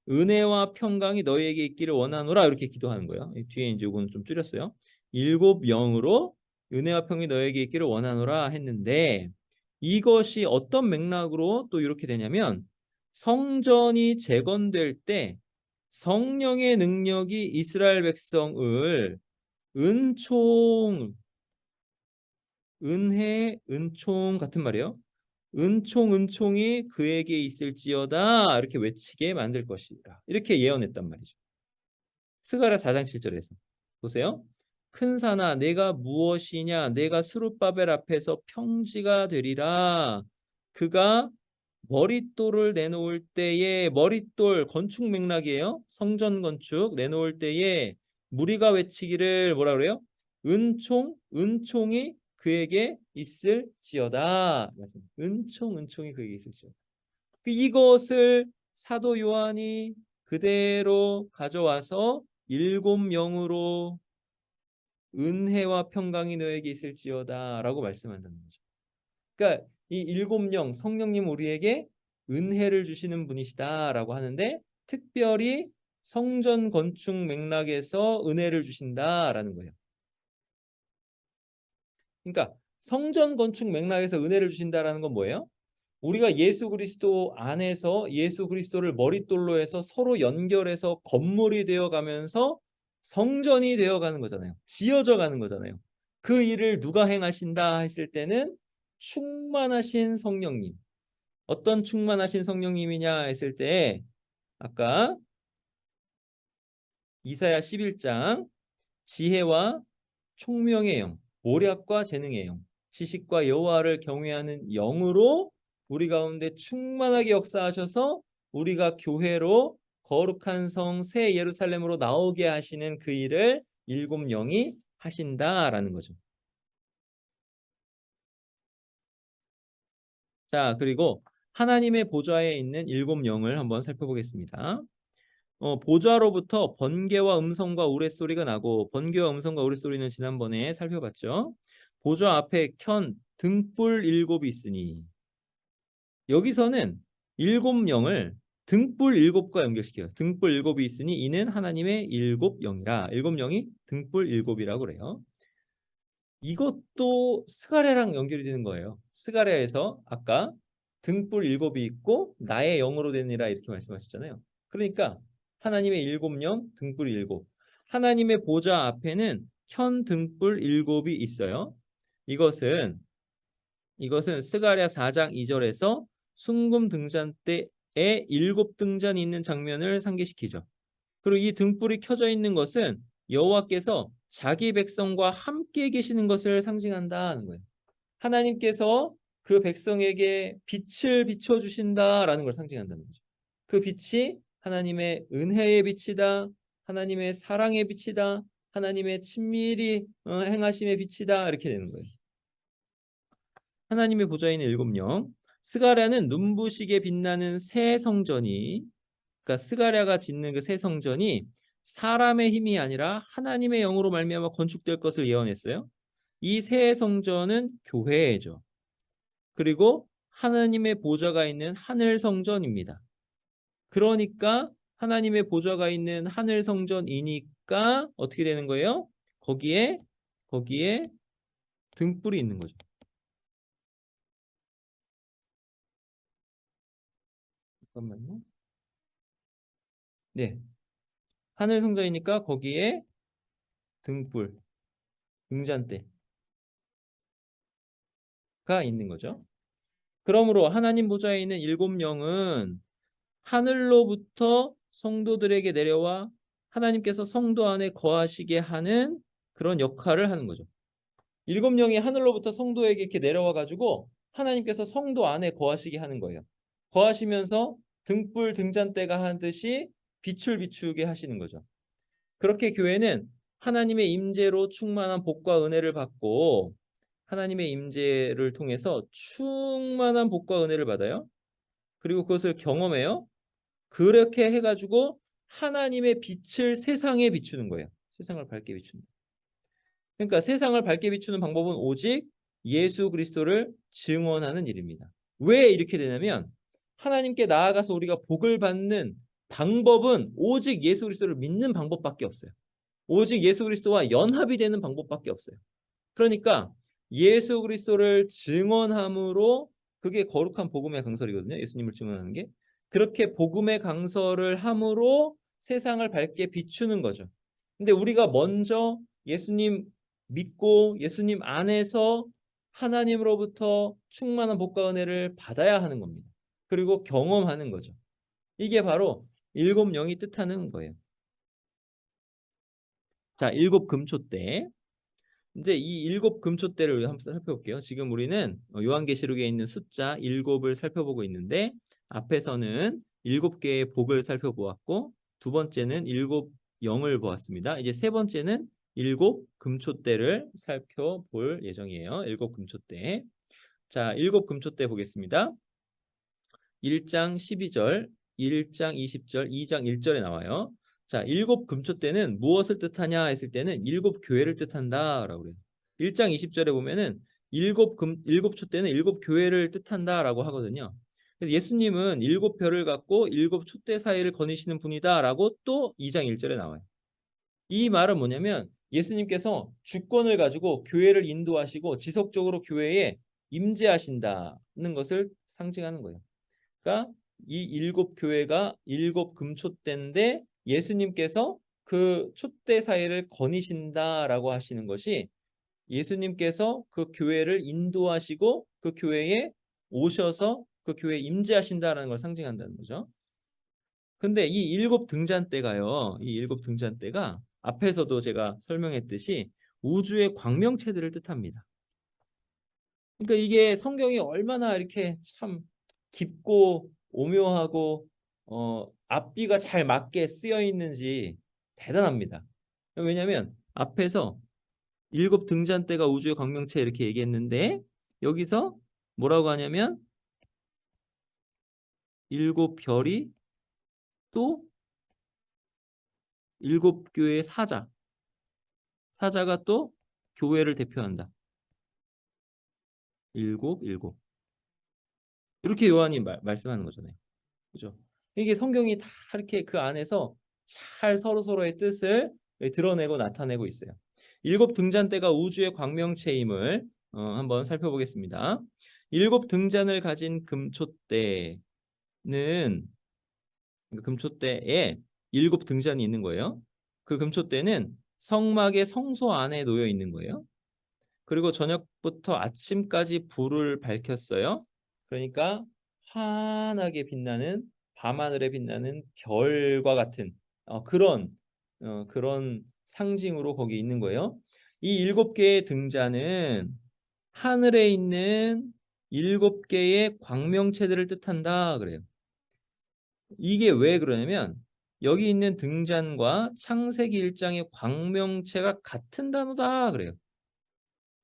은혜와 평강이 너희에게 있기를 원하노라 이렇게 기도하는 거예요. 뒤에 이제 이건 좀 줄였어요. 일곱 영으로 은혜와 평이 너희에게 있기를 원하노라 했는데 이것이 어떤 맥락으로 또 이렇게 되냐면 성전이 재건될 때 성령의 능력이 이스라엘 백성을 은총, 은혜, 은총 같은 말이에요. 은총이 그에게 있을지어다 이렇게 외치게 만들 것이라 이렇게 예언했단 말이죠. 스가랴 4장 7절에서 보세요. 큰 산아 내가 무엇이냐 내가 스룹바벨 앞에서 평지가 되리라. 그가 머릿돌을 내놓을 때에 머릿돌 건축 맥락이에요. 성전 건축 내놓을 때에 무리가 외치기를 뭐라 그래요? 은총이 그에게 있을지어다. 은총이 그에게 있을지어다. 이것을 사도 요한이 그대로 가져와서 일곱 영으로 은혜와 평강이 너에게 있을지어다라고 말씀한다는 거죠. 그러니까 이 일곱 영 성령님 우리에게 은혜를 주시는 분이시다라고 하는데 특별히 성전 건축 맥락에서 은혜를 주신다라는 거예요. 그러니까 성전 건축 맥락에서 은혜를 주신다라는 건 뭐예요? 우리가 예수 그리스도 안에서 예수 그리스도를 머릿돌로 해서 서로 연결해서 건물이 되어 가면서 성전이 되어 가는 거잖아요. 지어져 가는 거잖아요. 그 일을 누가 행하신다 했을 때는 충만하신 성령님. 어떤 충만하신 성령님이냐 했을 때 아까 이사야 11장 지혜와 총명의 영, 모략과 재능의 영, 지식과 여호와를 경외하는 영으로 우리 가운데 충만하게 역사하셔서 우리가 교회로 거룩한 성 새 예루살렘으로 나오게 하시는 그 일을 일곱 영이 하신다라는 거죠. 자, 그리고 하나님의 보좌에 있는 일곱 영을 한번 살펴보겠습니다. 보좌로부터 번개와 음성과 우레소리가 나고 번개와 음성과 우레소리는 지난번에 살펴봤죠. 보좌 앞에 켠 등불 일곱이 있으니 여기서는 일곱 영을 등불 일곱과 연결시켜요. 등불 일곱이 있으니 이는 하나님의 일곱 영이라. 일곱 영이 등불 일곱이라고 그래요. 이것도 스가랴랑 연결이 되는 거예요. 스가랴에서 아까 등불 일곱이 있고 나의 영으로 되니라 이렇게 말씀하셨잖아요. 그러니까 하나님의 일곱 영, 등불 일곱. 하나님의 보좌 앞에는 현 등불 일곱이 있어요. 이것은 스가랴 4장 2절에서 순금 등잔 때에 일곱 등잔이 있는 장면을 상기시키죠. 그리고 이 등불이 켜져 있는 것은 여호와께서 자기 백성과 함께 계시는 것을 상징한다는 거예요. 하나님께서 그 백성에게 빛을 비춰 주신다라는 걸 상징한다는 거죠. 그 빛이 하나님의 은혜의 빛이다. 하나님의 사랑의 빛이다. 하나님의 친밀히 행하심의 빛이다. 이렇게 되는 거예요. 하나님의 보좌에 있는 일곱 영. 스가랴는 눈부시게 빛나는 새 성전이 그러니까 스가랴가 짓는 그 새 성전이 사람의 힘이 아니라 하나님의 영으로 말미암아 건축될 것을 예언했어요. 이 새 성전은 교회죠. 그리고 하나님의 보좌가 있는 하늘 성전입니다. 그러니까 하나님의 보좌가 있는 하늘 성전이니까 어떻게 되는 거예요? 거기에 등불이 있는 거죠. 잠깐만요. 네. 하늘 성전이니까 거기에 등불, 등잔대가 있는 거죠. 그러므로 하나님 보좌에 있는 일곱 영은 하늘로부터 성도들에게 내려와 하나님께서 성도 안에 거하시게 하는 그런 역할을 하는 거죠. 일곱 영이 하늘로부터 성도에게 이렇게 내려와 가지고 하나님께서 성도 안에 거하시게 하는 거예요. 거하시면서 등불 등잔대가 하듯이 빛을 비추게 하시는 거죠. 그렇게 교회는 하나님의 임재로 충만한 복과 은혜를 받고 하나님의 임재를 통해서 충만한 복과 은혜를 받아요. 그리고 그것을 경험해요. 그렇게 해가지고 하나님의 빛을 세상에 비추는 거예요. 세상을 밝게 비추는. 그러니까 세상을 밝게 비추는 방법은 오직 예수 그리스도를 증언하는 일입니다. 왜 이렇게 되냐면 하나님께 나아가서 우리가 복을 받는 방법은 오직 예수 그리스도를 믿는 방법밖에 없어요. 오직 예수 그리스도와 연합이 되는 방법밖에 없어요. 그러니까 예수 그리스도를 증언함으로 그게 거룩한 복음의 강설이거든요. 예수님을 증언하는 게. 그렇게 복음의 강설을 함으로 세상을 밝게 비추는 거죠. 근데 우리가 먼저 예수님 믿고 예수님 안에서 하나님으로부터 충만한 복과 은혜를 받아야 하는 겁니다. 그리고 경험하는 거죠. 이게 바로 일곱 영이 뜻하는 거예요. 자, 일곱 금초대. 이제 이 일곱 금초대를 한번 살펴볼게요. 지금 우리는 요한계시록에 있는 숫자 일곱을 살펴보고 있는데 앞에서는 일곱 개의 복을 살펴보았고 두 번째는 일곱 영을 보았습니다. 이제 세 번째는 일곱 금초대를 살펴볼 예정이에요. 일곱 금초대. 자, 일곱 금초대 보겠습니다. 1장 12절, 1장 20절, 2장 1절에 나와요. 자, 일곱 금초대는 무엇을 뜻하냐 했을 때는 일곱 교회를 뜻한다라고 그래요. 1장 20절에 보면은 일곱 촛대는 일곱 교회를 뜻한다라고 하거든요. 그래서 예수님은 일곱 별을 갖고 일곱 촛대 사이를 거니시는 분이다라고 또 2장 1절에 나와요. 이 말은 뭐냐면 예수님께서 주권을 가지고 교회를 인도하시고 지속적으로 교회에 임재하신다는 것을 상징하는 거예요. 그러니까 이 일곱 교회가 일곱 금촛대인데 예수님께서 그 촛대 사이를 거니신다라고 하시는 것이 예수님께서 그 교회를 인도하시고 그 교회에 오셔서 그 교회에 임재하신다라는 걸 상징한다는 거죠. 근데 이 일곱 등잔대가요. 이 일곱 등잔대가 앞에서도 제가 설명했듯이 우주의 광명체들을 뜻합니다. 그러니까 이게 성경이 얼마나 이렇게 참 깊고 오묘하고 앞뒤가 잘 맞게 쓰여 있는지 대단합니다. 왜냐하면 앞에서 일곱 등잔대가 우주의 광명체 이렇게 얘기했는데 여기서 뭐라고 하냐면 일곱 별이 또 일곱 교회의 사자가 또 교회를 대표한다. 일곱 이렇게 요한이 말씀하는 거잖아요. 그죠? 이게 성경이 다 이렇게 그 안에서 잘 서로서로의 뜻을 드러내고 나타내고 있어요. 일곱 등잔대가 우주의 광명체임을 한번 살펴보겠습니다. 일곱 등잔을 가진 금촛대는 금촛대에 일곱 등잔이 있는 거예요. 그 금촛대는 성막의 성소 안에 놓여 있는 거예요. 그리고 저녁부터 아침까지 불을 밝혔어요. 그러니까 환하게 빛나는 밤하늘에 빛나는 별과 같은 그런 상징으로 거기 있는 거예요. 이 일곱 개의 등잔은 하늘에 있는 일곱 개의 광명체들을 뜻한다 그래요. 이게 왜 그러냐면 여기 있는 등잔과 창세기 1장의 광명체가 같은 단어다 그래요.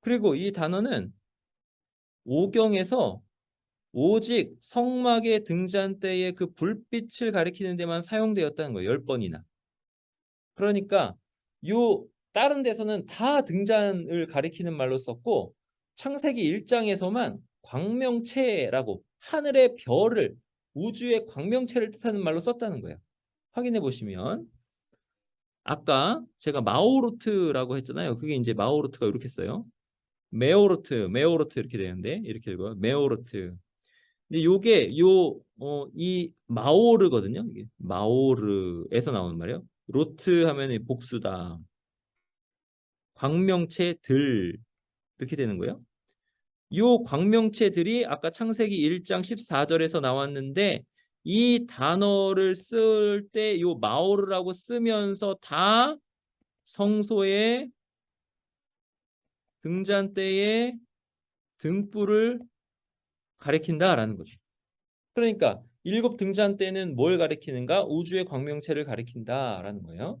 그리고 이 단어는 오경에서 오직 성막의 등잔대의 그 불빛을 가리키는 데만 사용되었다는 거예요. 10번이나. 그러니까 요 다른 데서는 다 등잔을 가리키는 말로 썼고 창세기 1장에서만 광명체라고 하늘의 별을 우주의 광명체를 뜻하는 말로 썼다는 거예요. 확인해 보시면 아까 제가 마오르트라고 했잖아요. 그게 이제 마오르트가 이렇게 써요. 메오르트 이렇게 되는데 이렇게 읽어요. 메오르트. 근데 요게 이 마오르거든요. 이게 마오르에서 나오는 말이에요. 로트 하면 복수다. 광명체들 이렇게 되는 거예요. 요 광명체들이 아까 창세기 1장 14절에서 나왔는데 이 단어를 쓸 때 요 마오르라고 쓰면서 다 성소의 등잔대의 등불을 가리킨다라는 거죠. 그러니까 일곱 등잔대는 뭘 가리키는가? 우주의 광명체를 가리킨다라는 거예요.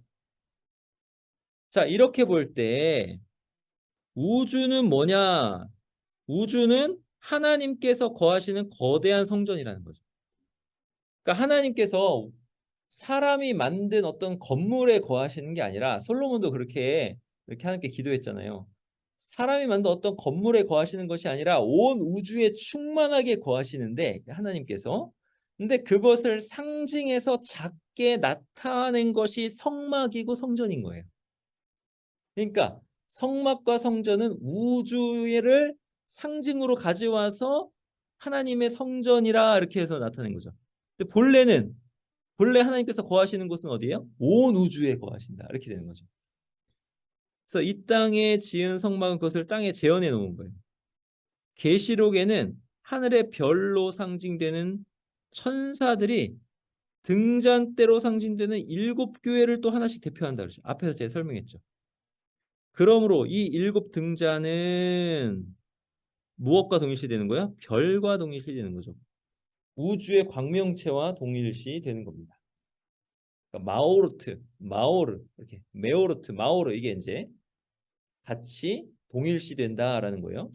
자, 이렇게 볼 때 우주는 뭐냐? 우주는 하나님께서 거하시는 거대한 성전이라는 거죠. 그러니까 하나님께서 사람이 만든 어떤 건물에 거하시는 게 아니라 솔로몬도 이렇게 하나님께 기도했잖아요. 사람이 만든 어떤 건물에 거하시는 것이 아니라 온 우주에 충만하게 거하시는데 하나님께서 근데 그것을 상징해서 작게 나타낸 것이 성막이고 성전인 거예요. 그러니까 성막과 성전은 우주를 상징으로 가져와서 하나님의 성전이라 이렇게 해서 나타낸 거죠. 근데 본래 하나님께서 거하시는 곳은 어디예요? 온 우주에 거하신다. 이렇게 되는 거죠. 그래서 이 땅에 지은 성막은 그것을 땅에 재현해 놓은 거예요. 계시록에는 하늘의 별로 상징되는 천사들이 등잔대로 상징되는 일곱 교회를 또 하나씩 대표한다 그러죠. 앞에서 제가 설명했죠. 그러므로 이 일곱 등잔은 무엇과 동일시 되는 거야? 별과 동일시 되는 거죠. 우주의 광명체와 동일시 되는 겁니다. 그러니까 마오르트, 마오르, 이렇게 메오르트, 마오르 이게 이제 같이 동일시 된다라는 거예요.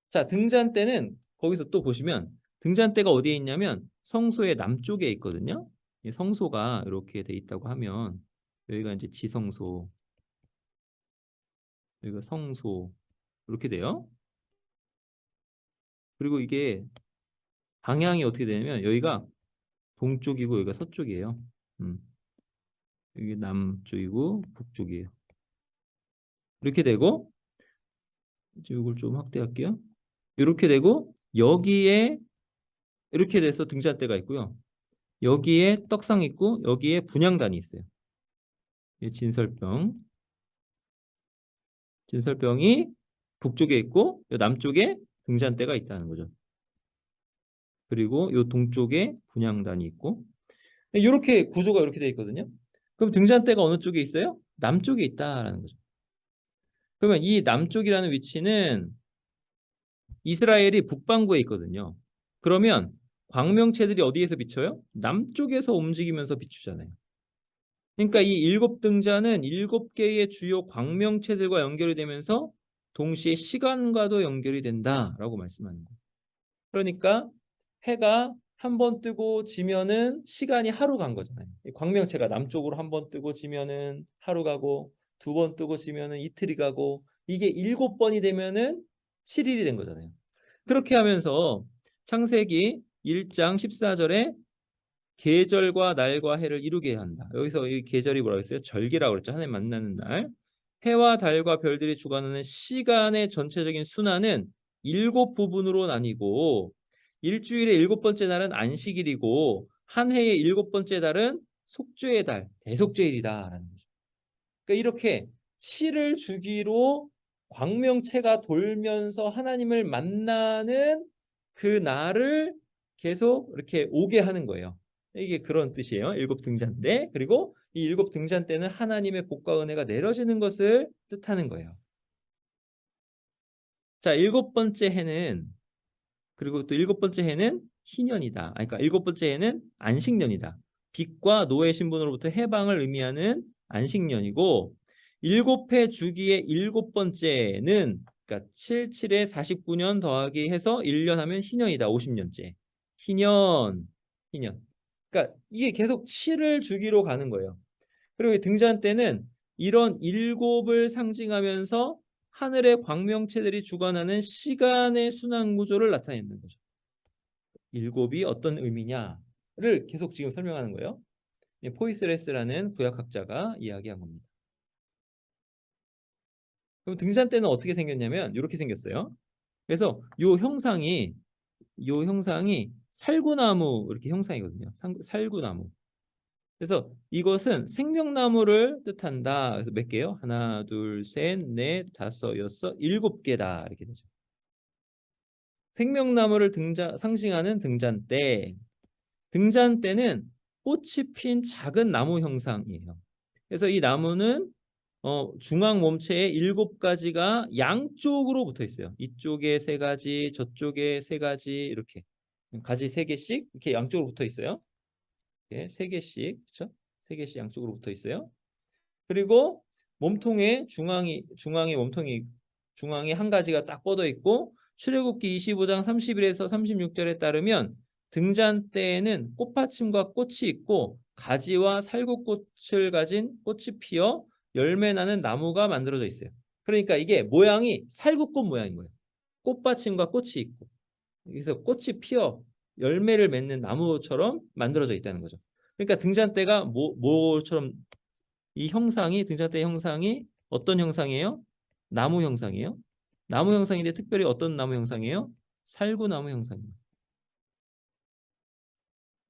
자, 등잔대는 거기서 또 보시면 등잔대가 어디에 있냐면 성소의 남쪽에 있거든요. 이 성소가 이렇게 돼 있다고 하면 여기가 이제 지성소, 여기가 성소 이렇게 돼요. 그리고 이게 방향이 어떻게 되냐면 여기가 동쪽이고 여기가 서쪽이에요. 음, 여기 남쪽이고 북쪽이에요. 이렇게 되고 이제 이걸 좀 확대할게요. 이렇게 되고 여기에 이렇게 돼서 등잔대가 있고요. 여기에 떡상 있고 여기에 분향단이 있어요. 진설병이 북쪽에 있고 남쪽에 등잔대가 있다는 거죠. 그리고 이 동쪽에 분향단이 있고 이렇게 구조가 이렇게 되어 있거든요. 그럼 등잔대가 어느 쪽에 있어요? 남쪽에 있다라는 거죠. 그러면 이 남쪽이라는 위치는 이스라엘이 북반구에 있거든요. 그러면 광명체들이 어디에서 비춰요? 남쪽에서 움직이면서 비추잖아요. 그러니까 이 일곱 등잔은 일곱 개의 주요 광명체들과 연결이 되면서 동시에 시간과도 연결이 된다라고 말씀하는 거예요. 그러니까 해가 한 번 뜨고 지면은 시간이 하루 간 거잖아요. 광명체가 남쪽으로 한 번 뜨고 지면은 하루 가고 두 번 뜨고 지면은 이틀이 가고 이게 일곱 번이 되면은 7일이 된 거잖아요. 그렇게 하면서 창세기 1장 14절에 계절과 날과 해를 이루게 한다. 여기서 이 계절이 뭐라고 했어요? 절기라고 그랬죠. 하나님 만나는 날. 해와 달과 별들이 주관하는 시간의 전체적인 순환은 일곱 부분으로 나뉘고 일주일의 일곱 번째 날은 안식일이고 한 해의 일곱 번째 달은 속죄의 달, 대속죄일이다라는 거죠. 그러니까 이렇게 7을 주기로 광명체가 돌면서 하나님을 만나는 그 날을 계속 이렇게 오게 하는 거예요. 이게 그런 뜻이에요. 일곱 등잔대. 그리고 이 일곱 등잔대는 하나님의 복과 은혜가 내려지는 것을 뜻하는 거예요. 자, 일곱 번째 해는 그리고 또 일곱 번째 해는 희년이다. 그러니까 일곱 번째 해는 안식년이다. 빛과 노의 신분으로부터 해방을 의미하는 안식년이고 일곱 해 주기의 일곱 번째는 그러니까 77에 49년 더하기 해서 1년 하면 희년이다. 50년째. 희년. 그러니까 이게 계속 7을 주기로 가는 거예요. 그리고 등잔 때는 이런 일곱을 상징하면서 하늘의 광명체들이 주관하는 시간의 순환 구조를 나타내는 거죠. 일곱이 어떤 의미냐? 계속 지금 설명하는 거예요. 포이스레스라는 구약학자가 이야기한 겁니다. 그럼 등잔대는 어떻게 생겼냐면 이렇게 생겼어요. 그래서 요 형상이 살구나무 이렇게 형상이거든요. 살구나무. 그래서 이것은 생명나무를 뜻한다. 그래서 몇 개요? 하나, 둘, 셋, 넷, 다섯, 여섯, 일곱 개다. 이렇게 되죠. 생명나무를 상징하는 등잔대. 등잔대는 꽃이 핀 작은 나무 형상이에요. 그래서 이 나무는 중앙 몸체에 7가지가 양쪽으로 붙어 있어요. 이쪽에 3가지, 저쪽에 3가지 이렇게 가지 3개씩 이렇게 양쪽으로 붙어 있어요. 예, 3개씩 그렇죠? 3개씩 양쪽으로 붙어 있어요. 그리고 몸통에 중앙에 한 가지가 딱 뻗어 있고 출애굽기 25장 31에서 36절에 따르면 등잔대에는 꽃받침과 꽃이 있고 가지와 살구꽃을 가진 꽃이 피어 열매 나는 나무가 만들어져 있어요. 그러니까 이게 모양이 살구꽃 모양인 거예요. 꽃받침과 꽃이 있고 그래서 꽃이 피어 열매를 맺는 나무처럼 만들어져 있다는 거죠. 그러니까 등잔대가 뭐처럼 등잔대 형상이 어떤 형상이에요? 나무 형상이에요. 나무 형상인데 특별히 어떤 나무 형상이에요? 살구나무 형상이에요.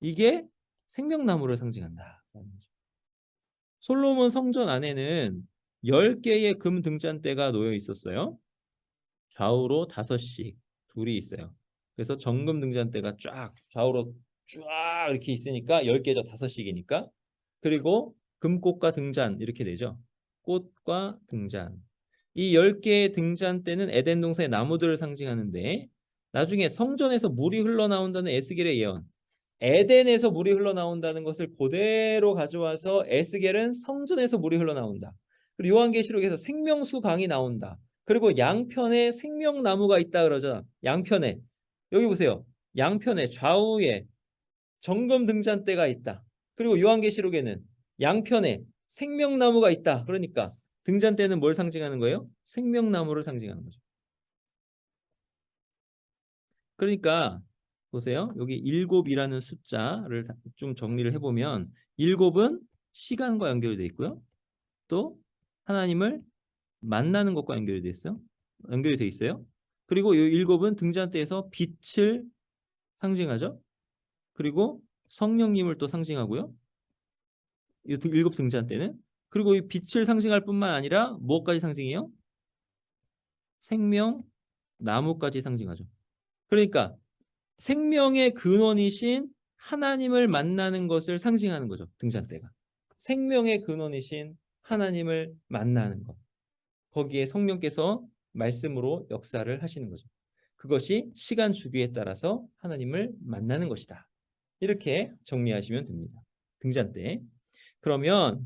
이게 생명나무를 상징한다. 솔로몬 성전 안에는 10개의 금 등잔대가 놓여 있었어요. 좌우로 5씩 둘이 있어요. 그래서 정금 등잔대가 쫙 좌우로 쫙 이렇게 있으니까 10개죠. 5씩이니까. 그리고 금꽃과 등잔 이렇게 되죠. 꽃과 등잔. 이 10개의 등잔대는 에덴 동산의 나무들을 상징하는데 나중에 성전에서 물이 흘러나온다는 에스겔의 예언. 에덴에서 물이 흘러나온다는 것을 그대로 가져와서 에스겔은 성전에서 물이 흘러나온다. 그리고 요한계시록에서 생명수 강이 나온다. 그리고 양편에 생명나무가 있다 그러죠. 양편에. 여기 보세요. 양편에 좌우에 정금 등잔대가 있다. 그리고 요한계시록에는 양편에 생명나무가 있다. 그러니까 등잔대는 뭘 상징하는 거예요? 생명나무를 상징하는 거죠. 그러니까 보세요. 여기 일곱이라는 숫자를 좀 정리를 해보면 일곱은 시간과 연결되어 있고요. 또 하나님을 만나는 것과 연결이 돼 있어요. 연결이 돼 있어요. 그리고 이 일곱은 등잔대에서 빛을 상징하죠. 그리고 성령님을 또 상징하고요. 이 일곱 등잔대는 그리고 이 빛을 상징할 뿐만 아니라 무엇까지 상징해요? 생명, 나무까지 상징하죠. 그러니까 생명의 근원이신 하나님을 만나는 것을 상징하는 거죠. 등잔대가. 생명의 근원이신 하나님을 만나는 것. 거기에 성령께서 말씀으로 역사를 하시는 거죠. 그것이 시간 주기에 따라서 하나님을 만나는 것이다. 이렇게 정리하시면 됩니다. 등잔대. 그러면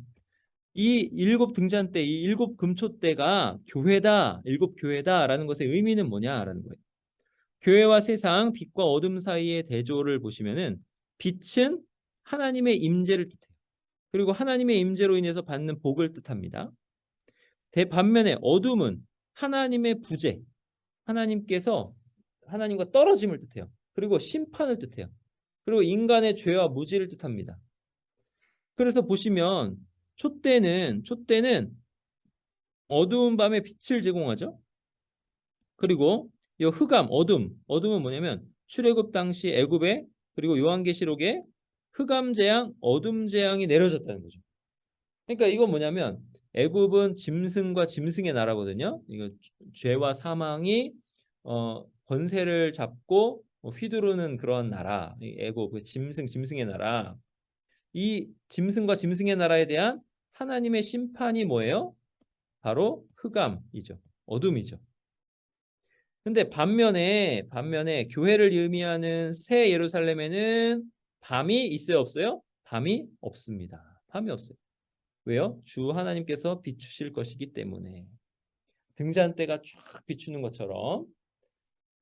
이 일곱 등잔대, 이 일곱 금초대가 교회다, 일곱 교회다라는 것의 의미는 뭐냐라는 거예요. 교회와 세상, 빛과 어둠 사이의 대조를 보시면은 빛은 하나님의 임재를 뜻해요. 그리고 하나님의 임재로 인해서 받는 복을 뜻합니다. 반면에 어둠은 하나님의 부재, 하나님께서 하나님과 떨어짐을 뜻해요. 그리고 심판을 뜻해요. 그리고 인간의 죄와 무지를 뜻합니다. 그래서 보시면 촛대는 어두운 밤에 빛을 제공하죠. 그리고 이 어둠은 뭐냐면 출애굽 당시 애굽에 그리고 요한계시록에 흑암 재앙, 어둠 재앙이 내려졌다는 거죠. 그러니까 이건 뭐냐면 애굽은 짐승과 짐승의 나라거든요. 이거 죄와 사망이 권세를 잡고 휘두르는 그런 나라. 애굽 그 짐승의 나라. 이 짐승과 짐승의 나라에 대한 하나님의 심판이 뭐예요? 바로 흑암이죠. 어둠이죠. 근데 반면에 교회를 의미하는 새 예루살렘에는 밤이 있어요, 없어요? 밤이 없습니다. 밤이 없어요. 왜요? 주 하나님께서 비추실 것이기 때문에. 등잔대가 쫙 비추는 것처럼.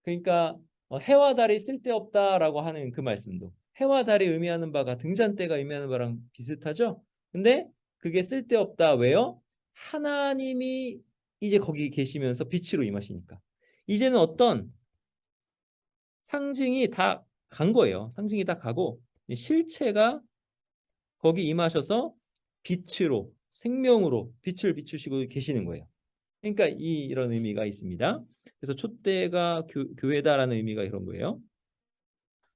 그러니까 해와 달이 쓸데없다라고 하는 그 말씀도 해와 달이 의미하는 바가 등잔대가 의미하는 바랑 비슷하죠? 근데 그게 쓸데없다. 왜요? 하나님이 이제 거기 계시면서 빛으로 임하시니까. 이제는 어떤 상징이 다 간 거예요. 상징이 다 가고 이 실체가 거기 임하셔서 빛으로 생명으로 빛을 비추시고 계시는 거예요. 그러니까 이런 의미가 있습니다. 그래서 촛대가 교회다라는 의미가 이런 거예요.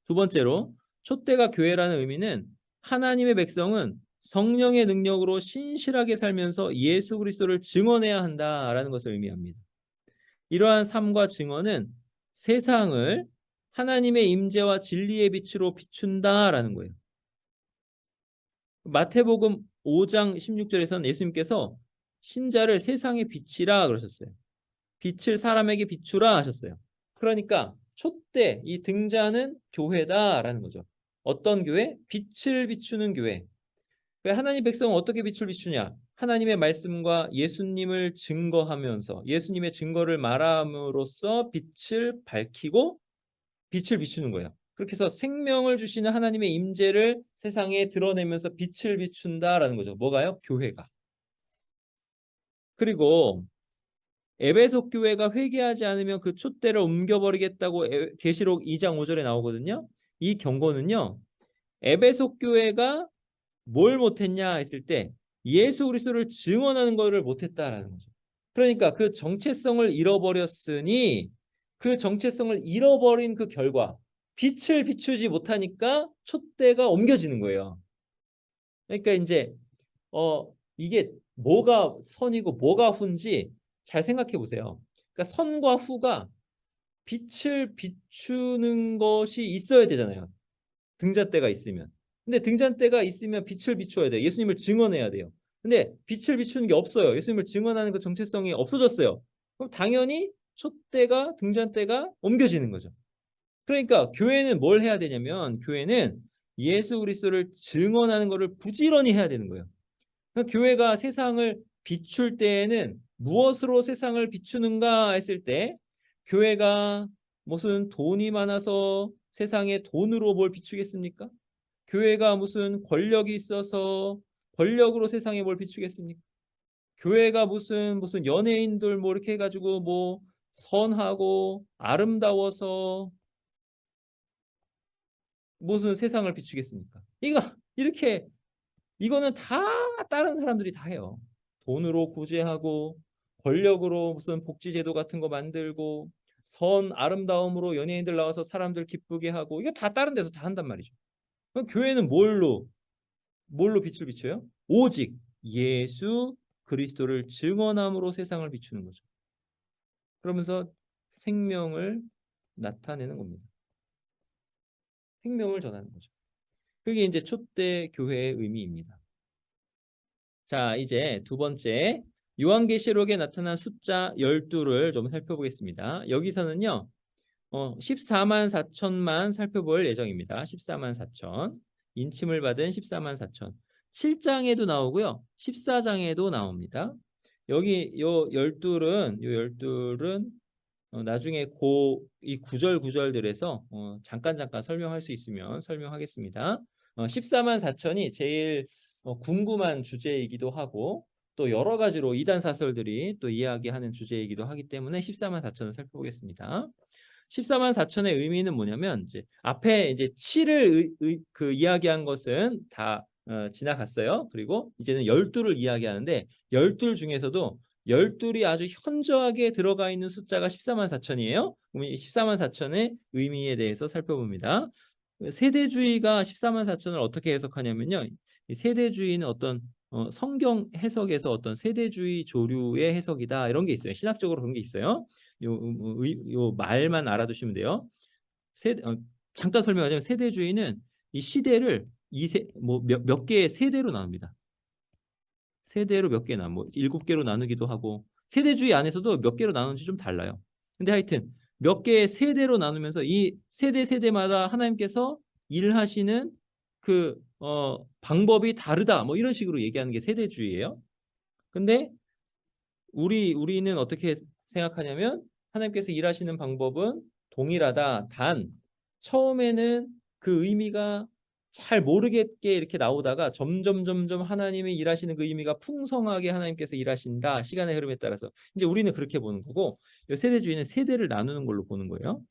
두 번째로 촛대가 교회라는 의미는 하나님의 백성은 성령의 능력으로 신실하게 살면서 예수 그리스도를 증언해야 한다라는 것을 의미합니다. 이러한 삶과 증언은 세상을 하나님의 임재와 진리의 빛으로 비춘다라는 거예요. 마태복음 5장 16절에서는 예수님께서 신자를 세상의 빛이라 그러셨어요. 빛을 사람에게 비추라 하셨어요. 그러니까 촛대, 이 등자는 교회다라는 거죠. 어떤 교회? 빛을 비추는 교회. 하나님 백성은 어떻게 빛을 비추냐? 하나님의 말씀과 예수님을 증거하면서 예수님의 증거를 말함으로써 빛을 밝히고 빛을 비추는 거예요. 그렇게 해서 생명을 주시는 하나님의 임재를 세상에 드러내면서 빛을 비춘다라는 거죠. 뭐가요? 교회가. 그리고 에베소 교회가 회개하지 않으면 그 촛대를 옮겨버리겠다고 계시록 2장 5절에 나오거든요. 이 경고는요. 에베소 교회가 뭘 못했냐 했을 때 예수 그리스도를 증언하는 것을 못했다라는 거죠. 그러니까 그 정체성을 잃어버렸으니 그 정체성을 잃어버린 그 결과 빛을 비추지 못하니까 촛대가 옮겨지는 거예요. 그러니까 이제 이게 뭐가 선이고 뭐가 후인지 잘 생각해 보세요. 그러니까 선과 후가 빛을 비추는 것이 있어야 되잖아요. 등잔대가 있으면. 근데 등잔대가 있으면 빛을 비추어야 돼요. 예수님을 증언해야 돼요. 근데 빛을 비추는 게 없어요. 예수님을 증언하는 그 정체성이 없어졌어요. 그럼 당연히 촛대가 등잔대가 옮겨지는 거죠. 그러니까 교회는 뭘 해야 되냐면 교회는 예수 그리스도를 증언하는 것을 부지런히 해야 되는 거예요. 그러니까 교회가 세상을 비출 때에는 무엇으로 세상을 비추는가 했을 때 교회가 무슨 돈이 많아서 세상에 돈으로 뭘 비추겠습니까? 교회가 무슨 권력이 있어서 권력으로 세상에 뭘 비추겠습니까? 교회가 무슨 연예인들 뭐 이렇게 해가지고 뭐 선하고 아름다워서 무슨 세상을 비추겠습니까? 이거는 다 다른 사람들이 다 해요. 돈으로 구제하고 권력으로 무슨 복지제도 같은 거 만들고 아름다움으로 연예인들 나와서 사람들 기쁘게 하고 이거 다 다른 데서 다 한단 말이죠. 그럼 교회는 뭘로 빛을 비춰요? 오직 예수 그리스도를 증언함으로 세상을 비추는 거죠. 그러면서 생명을 나타내는 겁니다. 생명을 전하는 거죠. 그게 이제 촛대 교회의 의미입니다. 자, 이제 두 번째 요한계시록에 나타난 숫자 12를 좀 살펴보겠습니다. 여기서는요. 14만 4천만 살펴볼 예정입니다. 14만 4천. 인침을 받은 14만 4천. 7장에도 나오고요. 14장에도 나옵니다. 여기 요 12은 나중에 이 구절들에서 잠깐 설명할 수 있으면 설명하겠습니다. 14만 4천이 제일 궁금한 주제이기도 하고 또 여러 가지로 이단 사설들이 또 이야기하는 주제이기도 하기 때문에 14만 4천을 살펴보겠습니다. 14만 4천의 의미는 뭐냐면 이제 앞에 이제 7을 이야기한 것은 다 지나갔어요. 그리고 이제는 12를 이야기하는데 12 중에서도 12이 아주 현저하게 들어가 있는 숫자가 14만 4천이에요. 그럼 이 14만 4천의 의미에 대해서 살펴봅니다. 세대주의가 14만 4천을 어떻게 해석하냐면요. 이 세대주의는 어떤 성경 해석에서 어떤 세대주의 조류의 해석이다 이런 게 있어요. 신학적으로 그런 게 있어요. 요 말만 알아두시면 돼요. 잠깐 설명하자면 세대주의는 이 시대를 몇 개의 세대로 나눕니다. 세대로 몇 개 뭐 7개로 나누기도 하고 세대주의 안에서도 몇 개로 나누는지 좀 달라요. 근데 하여튼 몇 개의 세대로 나누면서 이 세대마다 하나님께서 일하시는 그 방법이 다르다 뭐 이런 식으로 얘기하는 게 세대주의예요. 근데 우리는 어떻게 생각하냐면 하나님께서 일하시는 방법은 동일하다. 단 처음에는 그 의미가 잘 모르겠게 이렇게 나오다가 점점 하나님이 일하시는 그 의미가 풍성하게 하나님께서 일하신다. 시간의 흐름에 따라서. 이제 우리는 그렇게 보는 거고 세대주의는 세대를 나누는 걸로 보는 거예요.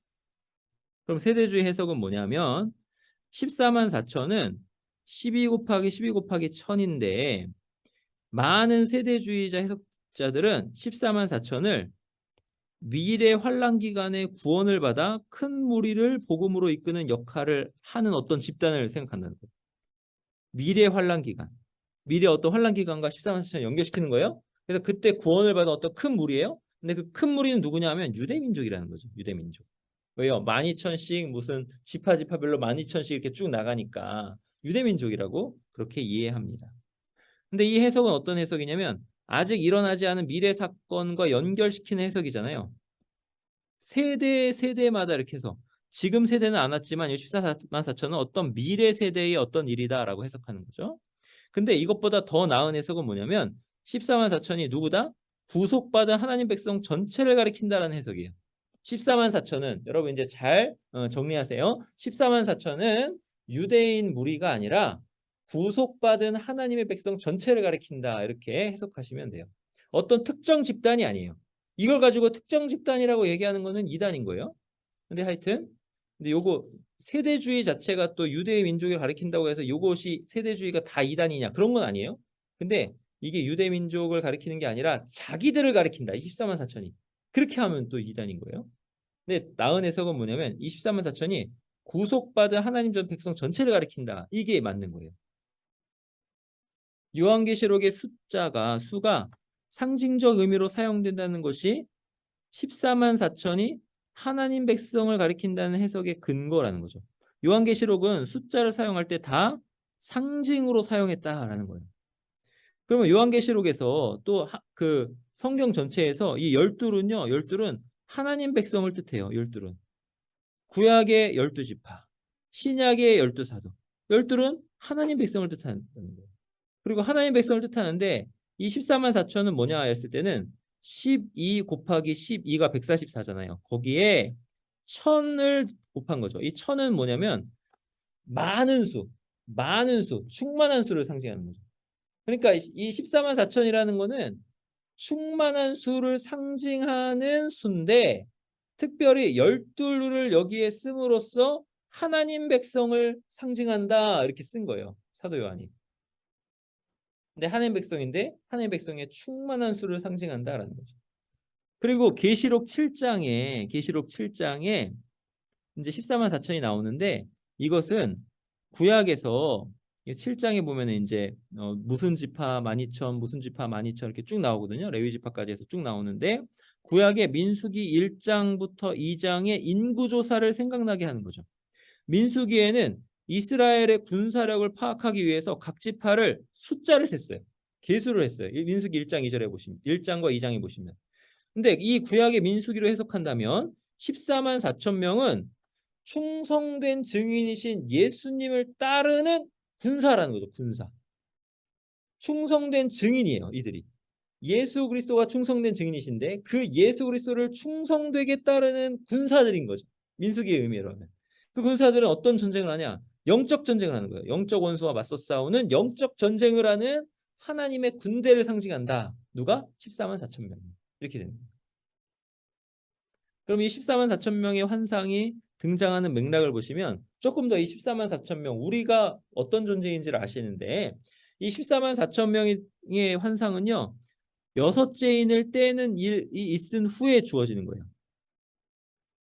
그럼 세대주의 해석은 뭐냐면 14만 4천은 12 곱하기 12 곱하기 1000인데 많은 세대주의자 해석자들은 14만 4천을 미래 환란 기간에 구원을 받아 큰 무리를 복음으로 이끄는 역할을 하는 어떤 집단을 생각한다는 거예요. 미래 환란 기간. 미래 어떤 환란 기간과 14만 4천을 연결시키는 거예요. 그래서 그때 구원을 받은 어떤 큰 무리예요. 근데 그 큰 무리는 누구냐 하면 유대민족이라는 거죠. 유대민족. 왜요? 12,000씩 무슨 지파별로 12,000씩 이렇게 쭉 나가니까 유대민족이라고 그렇게 이해합니다. 근데 이 해석은 어떤 해석이냐면 아직 일어나지 않은 미래 사건과 연결시키는 해석이잖아요. 세대마다 이렇게 해서 지금 세대는 안 왔지만 14만 4천은 어떤 미래 세대의 어떤 일이다라고 해석하는 거죠. 근데 이것보다 더 나은 해석은 뭐냐면 14만 4천이 누구다? 구속받은 하나님 백성 전체를 가리킨다라는 해석이에요. 14만 4천은 여러분 이제 잘 정리하세요. 14만 4천은 유대인 무리가 아니라 구속받은 하나님의 백성 전체를 가리킨다 이렇게 해석하시면 돼요. 어떤 특정 집단이 아니에요. 이걸 가지고 특정 집단이라고 얘기하는 거는 이단인 거예요. 근데 하여튼 근데 요거 세대주의 자체가 또 유대 민족을 가리킨다고 해서 요것이 세대주의가 다 이단이냐 그런 건 아니에요. 근데 이게 유대 민족을 가리키는 게 아니라 자기들을 가리킨다. 24만 4천이. 그렇게 하면 또 이단인 거예요. 근데 나은 해석은 뭐냐면 24만 4천이 구속받은 하나님 전 백성 전체를 가리킨다. 이게 맞는 거예요. 요한계시록의 수가 상징적 의미로 사용된다는 것이 14만 4천이 하나님 백성을 가리킨다는 해석의 근거라는 거죠. 요한계시록은 숫자를 사용할 때 다 상징으로 사용했다라는 거예요. 그러면 요한계시록에서 또 그 성경 전체에서 이 열둘은요, 열둘은 하나님 백성을 뜻해요. 열둘은 구약의 12지파, 신약의 12사도. 열둘은 하나님 백성을 뜻하는 거예요. 그리고 하나님 백성을 뜻하는데 이 14만 4천은 뭐냐 했을 때는 12 곱하기 12가 144잖아요. 거기에 1000을 곱한 거죠. 이 1000은 뭐냐면 많은 수, 충만한 수를 상징하는 거죠. 그러니까 이 14만 4천이라는 거는 충만한 수를 상징하는 수인데 특별히 12를 여기에 씀으로써 하나님 백성을 상징한다 이렇게 쓴 거예요. 사도 요한이. 근데 하나님 백성인데 하나님 백성의 충만한 수를 상징한다라는 거죠. 그리고 계시록 7장에 이제 14만 4천이 나오는데 이것은 구약에서 7장에 보면은 이제 무슨 지파 12,000 무슨 지파 12,000 이렇게 쭉 나오거든요. 레위 지파까지 해서 쭉 나오는데 구약의 민수기 1장부터 2장의 인구 조사를 생각나게 하는 거죠. 민수기에는 이스라엘의 군사력을 파악하기 위해서 각 지파를 숫자를 셌어요. 계수를 했어요. 민수기 1장 2절에 보시면 1장과 2장에 보시면. 근데 이 구약의 민수기로 해석한다면 14만 4천 명은 충성된 증인이신 예수님을 따르는 군사라는 거죠. 군사. 충성된 증인이에요. 이들이. 예수 그리스도가 충성된 증인이신데 그 예수 그리스도를 충성되게 따르는 군사들인 거죠. 민수기의 의미로 하면. 그 군사들은 어떤 전쟁을 하냐? 영적 전쟁을 하는 거예요. 영적 원수와 맞서 싸우는 영적 전쟁을 하는 하나님의 군대를 상징한다. 누가? 14만 4천 명. 이렇게 됩니다. 그럼 이 14만 4천 명의 환상이 등장하는 맥락을 보시면 조금 더 이 14만 4천 명 우리가 어떤 존재인지를 아시는데 이 14만 4천 명의 환상은요. 여섯째 인을 떼는 일이 있은 후에 주어지는 거예요.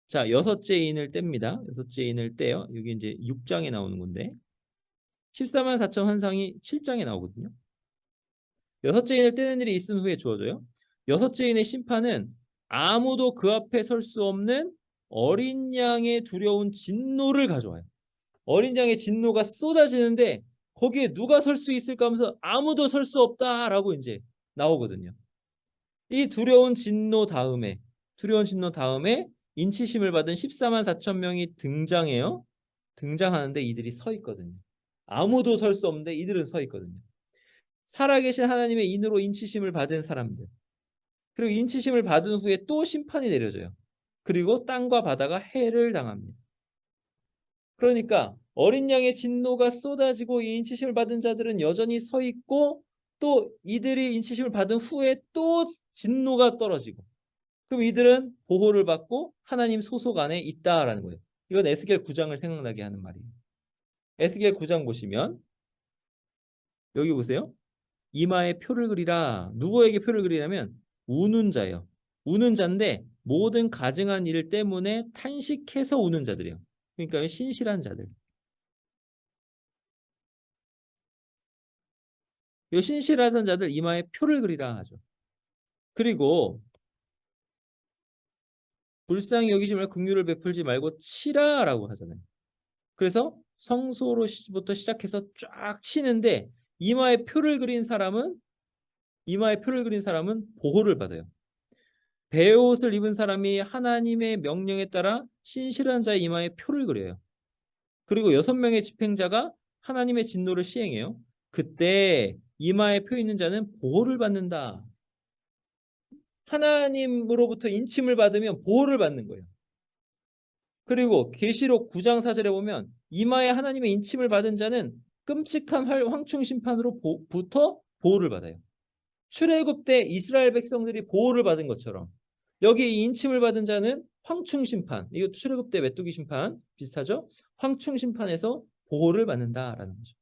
자, 여섯째 인을 뗍니다. 여섯째 인을 떼요. 여기 이제 6장에 나오는 건데 14만 4천 환상이 7장에 나오거든요. 여섯째 인을 떼는 일이 있은 후에 주어져요. 여섯째 인의 심판은 아무도 그 앞에 설 수 없는 어린 양의 두려운 진노를 가져와요. 어린 양의 진노가 쏟아지는데 거기에 누가 설 수 있을까 하면서 아무도 설 수 없다라고 이제 나오거든요. 이 두려운 진노 다음에 인치심을 받은 14만 4천 명이 등장해요. 등장하는데 이들이 서 있거든요. 아무도 설 수 없는데 이들은 서 있거든요. 살아계신 하나님의 인으로 인치심을 받은 사람들. 그리고 인치심을 받은 후에 또 심판이 내려져요. 그리고 땅과 바다가 해를 당합니다. 그러니까 어린 양의 진노가 쏟아지고 이 인치심을 받은 자들은 여전히 서 있고 또 이들이 인치심을 받은 후에 또 진노가 떨어지고 그럼 이들은 보호를 받고 하나님 소속 안에 있다라는 거예요. 이건 에스겔 9장을 생각나게 하는 말이에요. 에스겔 9장 보시면 여기 보세요. 이마에 표를 그리라. 누구에게 표를 그리냐면 우는 자예요. 우는 자인데 모든 가증한 일 때문에 탄식해서 우는 자들이에요. 그러니까 신실한 자들. 이 신실하던 자들 이마에 표를 그리라 하죠. 그리고 불쌍히 여기지 말고 긍휼을 베풀지 말고 치라라고 하잖아요. 그래서 성소로부터 시작해서 쫙 치는데 이마에 표를 그린 사람은 보호를 받아요. 베옷을 입은 사람이 하나님의 명령에 따라 신실한 자의 이마에 표를 그려요. 그리고 6명의 집행자가 하나님의 진노를 시행해요. 그때 이마에 표 있는 자는 보호를 받는다. 하나님으로부터 인침을 받으면 보호를 받는 거예요. 그리고 계시록 9장 4절에 보면 이마에 하나님의 인침을 받은 자는 끔찍한 황충 심판으로부터 보호를 받아요. 출애굽 때 이스라엘 백성들이 보호를 받은 것처럼 여기 이 인침을 받은 자는 황충 심판, 이거 출애굽 때 메뚜기 심판 비슷하죠? 황충 심판에서 보호를 받는다라는 거죠.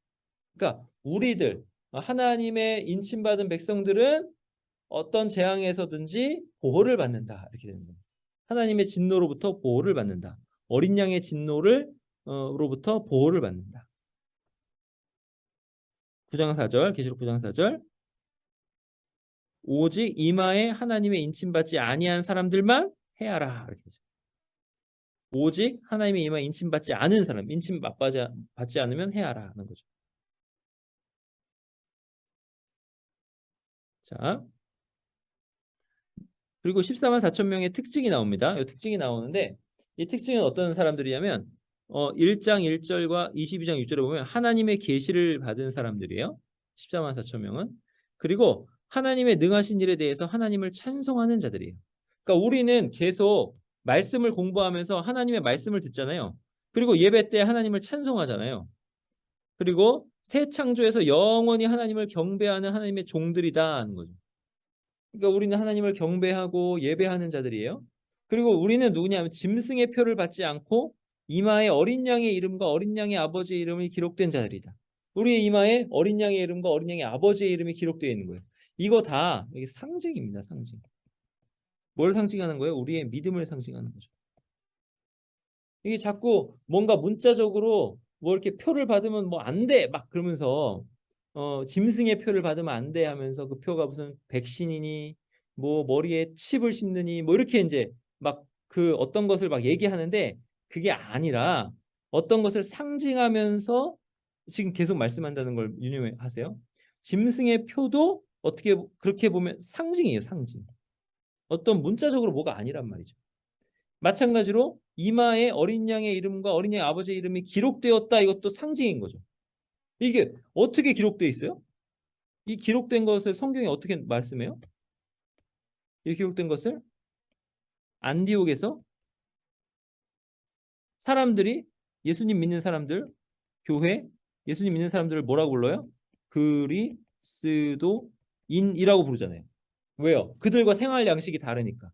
그러니까 우리들 하나님의 인침받은 백성들은 어떤 재앙에서든지 보호를 받는다 이렇게 되는 거예요. 하나님의 진노로부터 보호를 받는다. 어린 양의 진노를 로부터 보호를 받는다. 9장 4절, 계시록 9장 4절. 오직 이마에 하나님의 인침받지 아니한 사람들만 해야라. 이렇게 되죠. 오직 하나님의 이마에 인침받지 않은 사람, 인침 받지 않으면 해야라 하는 거죠. 자, 그리고 14만 4천 명의 특징이 나옵니다. 이 특징이 나오는데 이 특징은 어떤 사람들이냐면 1장 1절과 22장 6절에 보면 하나님의 계시를 받은 사람들이에요. 14만 4천 명은. 그리고 하나님의 능하신 일에 대해서 하나님을 찬송하는 자들이에요. 그러니까 우리는 계속 말씀을 공부하면서 하나님의 말씀을 듣잖아요. 그리고 예배 때 하나님을 찬송하잖아요. 그리고 새 창조에서 영원히 하나님을 경배하는 하나님의 종들이다 하는 거죠. 그러니까 우리는 하나님을 경배하고 예배하는 자들이에요. 그리고 우리는 누구냐면 짐승의 표를 받지 않고 이마에 어린 양의 이름과 어린 양의 아버지의 이름이 기록된 자들이다. 우리의 이마에 어린 양의 이름과 어린 양의 아버지의 이름이 기록되어 있는 거예요. 이거 다 이게 상징입니다. 상징. 뭘 상징하는 거예요? 우리의 믿음을 상징하는 거죠. 이게 자꾸 뭔가 문자적으로 뭐 이렇게 표를 받으면 뭐 안 돼 막 그러면서 짐승의 표를 받으면 안 돼 하면서 그 표가 무슨 백신이니 뭐 머리에 칩을 심느니 뭐 이렇게 이제 막 그 어떤 것을 막 얘기하는데 그게 아니라 어떤 것을 상징하면서 지금 계속 말씀한다는 걸 유념하세요. 짐승의 표도 어떻게 그렇게 보면 상징이에요, 상징. 어떤 문자적으로 뭐가 아니란 말이죠. 마찬가지로 이마에 어린 양의 이름과 어린 양의 아버지의 이름이 기록되었다. 이것도 상징인 거죠. 이게 어떻게 기록되어 있어요? 이 기록된 것을 성경이 어떻게 말씀해요? 이 기록된 것을 안디옥에서 사람들이 예수님 믿는 사람들, 교회, 예수님 믿는 사람들을 뭐라고 불러요? 그리스도인이라고 부르잖아요. 왜요? 그들과 생활 양식이 다르니까.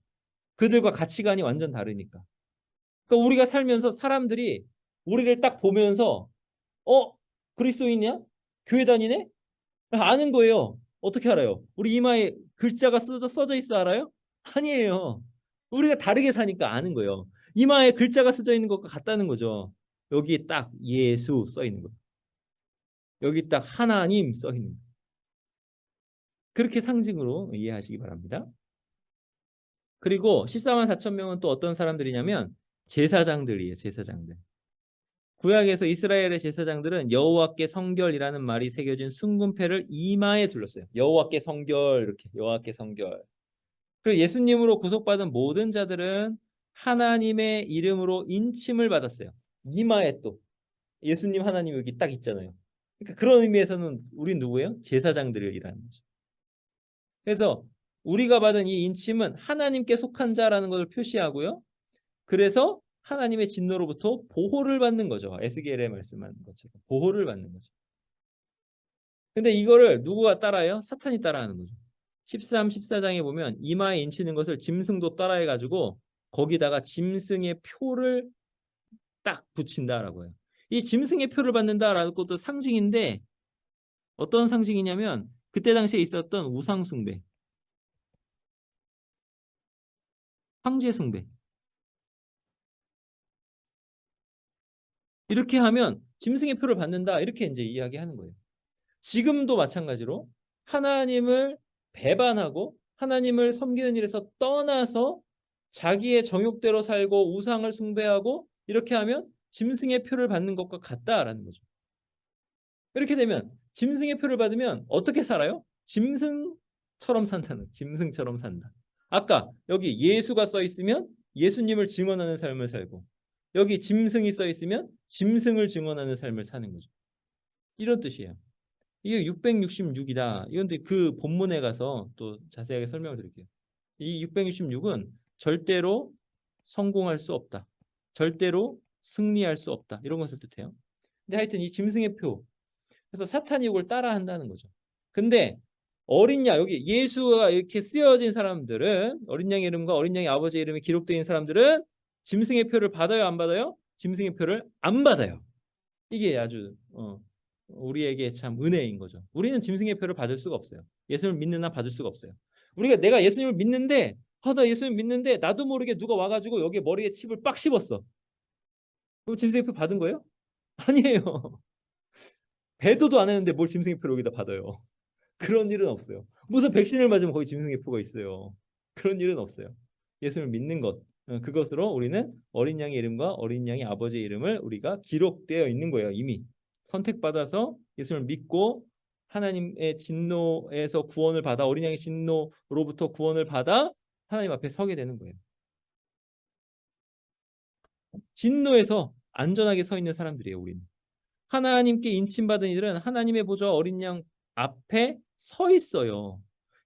그들과 가치관이 완전 다르니까. 그러니까 우리가 살면서 사람들이 우리를 딱 보면서 어? 그리스도인이야? 교회 다니네? 아는 거예요. 어떻게 알아요? 우리 이마에 글자가 써져 있어 알아요? 아니에요. 우리가 다르게 사니까 아는 거예요. 이마에 글자가 써져 있는 것과 같다는 거죠. 여기 딱 예수 써 있는 거예요. 여기 딱 하나님 써 있는 거예요. 그렇게 상징으로 이해하시기 바랍니다. 그리고 14만 4천 명은 또 어떤 사람들이냐면 제사장들이에요. 제사장들. 구약에서 이스라엘의 제사장들은 여호와께 성결이라는 말이 새겨진 순금패를 이마에 둘렀어요. 여호와께 성결 이렇게 여호와께 성결. 그리고 예수님으로 구속받은 모든 자들은 하나님의 이름으로 인침을 받았어요. 이마에 또 예수님 하나님 여기 딱 있잖아요. 그러니까 그런 의미에서는 우리 누구예요? 제사장들이라는 거죠. 그래서 우리가 받은 이 인침은 하나님께 속한 자라는 것을 표시하고요. 그래서 하나님의 진노로부터 보호를 받는 거죠. 에스겔에 말씀하는 것처럼 보호를 받는 거죠. 근데 이거를 누구가 따라해요? 사탄이 따라하는 거죠. 13, 14장에 보면 이마에 인치는 것을 짐승도 따라해가지고 거기다가 짐승의 표를 딱 붙인다라고 해요. 이 짐승의 표를 받는다라는 것도 상징인데 어떤 상징이냐면 그때 당시에 있었던 우상 숭배, 황제 숭배. 이렇게 하면 짐승의 표를 받는다 이렇게 이제 이야기하는 거예요. 지금도 마찬가지로 하나님을 배반하고 하나님을 섬기는 일에서 떠나서 자기의 정욕대로 살고 우상을 숭배하고 이렇게 하면 짐승의 표를 받는 것과 같다라는 거죠. 이렇게 되면 짐승의 표를 받으면 어떻게 살아요? 짐승처럼 산다는, 짐승처럼 산다. 아까 여기 예수가 써 있으면 예수님을 증언하는 삶을 살고 여기 짐승이 써 있으면 짐승을 증언하는 삶을 사는 거죠. 이런 뜻이에요. 이게 666이다. 이건데 그 본문에 가서 또 자세하게 설명을 드릴게요. 이 666은 절대로 성공할 수 없다. 절대로 승리할 수 없다. 이런 것을 뜻해요. 근데 하여튼 이 짐승의 표. 그래서 사탄이 이걸 따라한다는 거죠. 근데 어린 양, 여기 예수가 이렇게 쓰여진 사람들은 어린 양의 이름과 어린 양의 아버지의 이름이 기록되어 있는 사람들은 짐승의 표를 받아요, 안 받아요? 짐승의 표를 안 받아요. 이게 아주 우리에게 참 은혜인 거죠. 우리는 짐승의 표를 받을 수가 없어요. 예수님을 믿는 한 받을 수가 없어요. 우리가 내가 예수님을 믿는데 나 예수님 믿는데 나도 모르게 누가 와가지고 여기 머리에 칩을 빡 씹었어. 그럼 짐승의 표 받은 거예요? 아니에요. 배도도 안 했는데 뭘 짐승의 표를 여기다 받아요. 그런 일은 없어요. 무슨 백신을 맞으면 거기 짐승의 표가 있어요. 그런 일은 없어요. 예수님을 믿는 것, 그것으로 우리는 어린 양의 이름과 어린 양의 아버지의 이름을 우리가 기록되어 있는 거예요. 이미 선택받아서 예수님을 믿고 하나님의 진노에서 구원을 받아 어린 양의 진노로부터 구원을 받아 하나님 앞에 서게 되는 거예요. 진노에서 안전하게 서 있는 사람들이에요. 우리는. 하나님께 인침받은 이들은 하나님의 보좌 어린 양 앞에 서 있어요.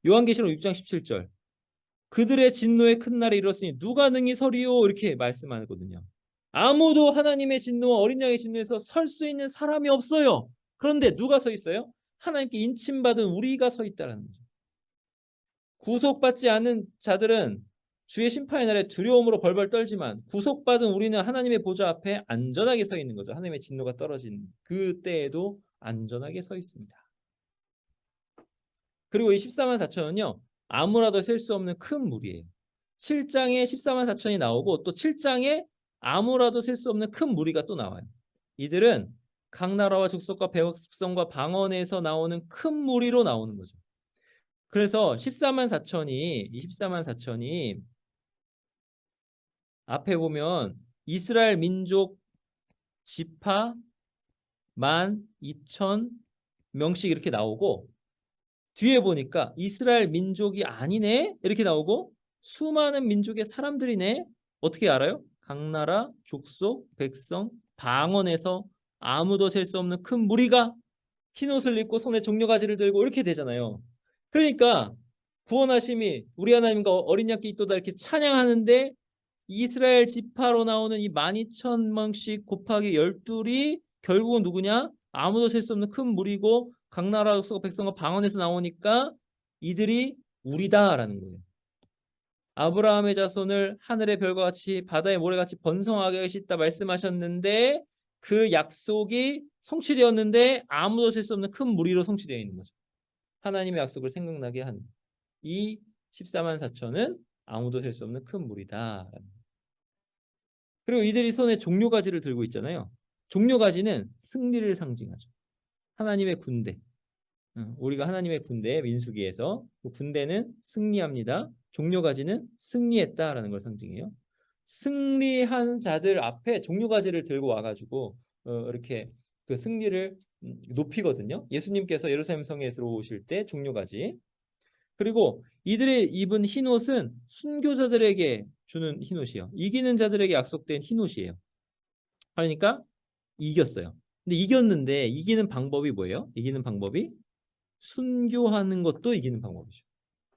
요한계시록 6장 17절. 그들의 진노의 큰 날이 이뤘으니 누가 능히 서리요 이렇게 말씀하거든요. 아무도 하나님의 진노와 어린 양의 진노에서 설 수 있는 사람이 없어요. 그런데 누가 서 있어요? 하나님께 인침받은 우리가 서 있다는 거죠. 구속받지 않은 자들은 주의 심판의 날에 두려움으로 벌벌 떨지만 구속받은 우리는 하나님의 보좌 앞에 안전하게 서 있는 거죠. 하나님의 진노가 떨어진 그때에도 안전하게 서 있습니다. 그리고 이 14만 4천은요. 아무라도 셀 수 없는 큰 무리예요. 7장에 14만 4천이 나오고 또 7장에 아무라도 셀 수 없는 큰 무리가 또 나와요. 이들은 각 나라와 족속과 백성과 방언에서 나오는 큰 무리로 나오는 거죠. 그래서 14만 4천이 이 14만 4천이 앞에 보면 이스라엘 민족 지파 12,000명씩 이렇게 나오고 뒤에 보니까 이스라엘 민족이 아니네 이렇게 나오고 수많은 민족의 사람들이네. 어떻게 알아요? 각 나라, 족속, 백성, 방언에서 아무도 셀 수 없는 큰 무리가 흰옷을 입고 손에 종려가지를 들고 이렇게 되잖아요. 그러니까 구원하심이 우리 하나님과 어린 양께 있도다 이렇게 찬양하는데 이스라엘 지파로 나오는 이 12,000명씩 곱하기 12이 결국은 누구냐? 아무도 셀 수 없는 큰 무리고 각 나라 족속 백성과 방언에서 나오니까 이들이 우리다라는 거예요. 아브라함의 자손을 하늘의 별과 같이 바다의 모래같이 번성하게 하시다 말씀하셨는데 그 약속이 성취되었는데 아무도 셀 수 없는 큰 무리로 성취되어 있는 거죠. 하나님의 약속을 생각나게 하는 이 14만 4천은 아무도 셀 수 없는 큰 무리다. 그리고 이들이 손에 종려가지를 들고 있잖아요. 종려가지는 승리를 상징하죠. 하나님의 군대. 우리가 하나님의 군대 민수기에서 그 군대는 승리합니다. 종려가지는 승리했다라는 걸 상징해요. 승리한 자들 앞에 종려가지를 들고 와가지고 이렇게 그 승리를 높이거든요. 예수님께서 예루살렘 성에 들어오실 때 종려가지. 그리고 이들의 입은 흰옷은 순교자들에게 주는 흰옷이에요. 이기는 자들에게 약속된 흰옷이에요. 그러니까 이겼어요. 근데 이겼는데 이기는 방법이 뭐예요? 이기는 방법이 순교하는 것도 이기는 방법이죠.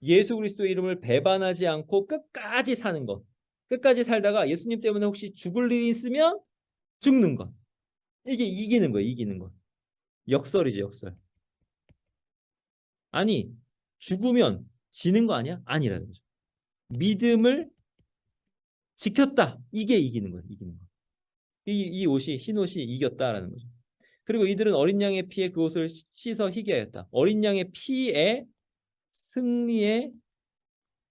예수 그리스도의 이름을 배반하지 않고 끝까지 사는 것. 끝까지 살다가 예수님 때문에 혹시 죽을 일이 있으면 죽는 것. 이게 이기는 거예요. 이기는 것. 역설이죠. 역설. 아니 죽으면 지는 거 아니야? 아니라는 거죠. 믿음을 지켰다. 이게 이기는 거예요. 이기는 거. 이 옷이 흰 옷이 이겼다라는 거죠. 그리고 이들은 어린 양의 피에 그 옷을 씻어 희게 하였다. 어린 양의 피에 승리의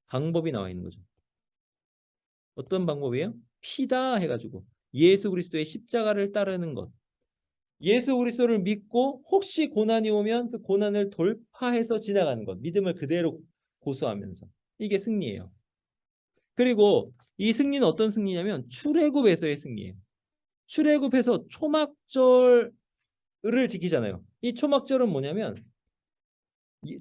방법이 나와 있는 거죠. 어떤 방법이에요? 피다 해가지고 예수 그리스도의 십자가를 따르는 것. 예수 그리스도를 믿고 혹시 고난이 오면 그 고난을 돌파해서 지나가는 것. 믿음을 그대로 고수하면서. 이게 승리예요. 그리고 이 승리는 어떤 승리냐면 출애굽에서의 승리예요. 출애굽에서 초막절을 지키잖아요. 이 초막절은 뭐냐면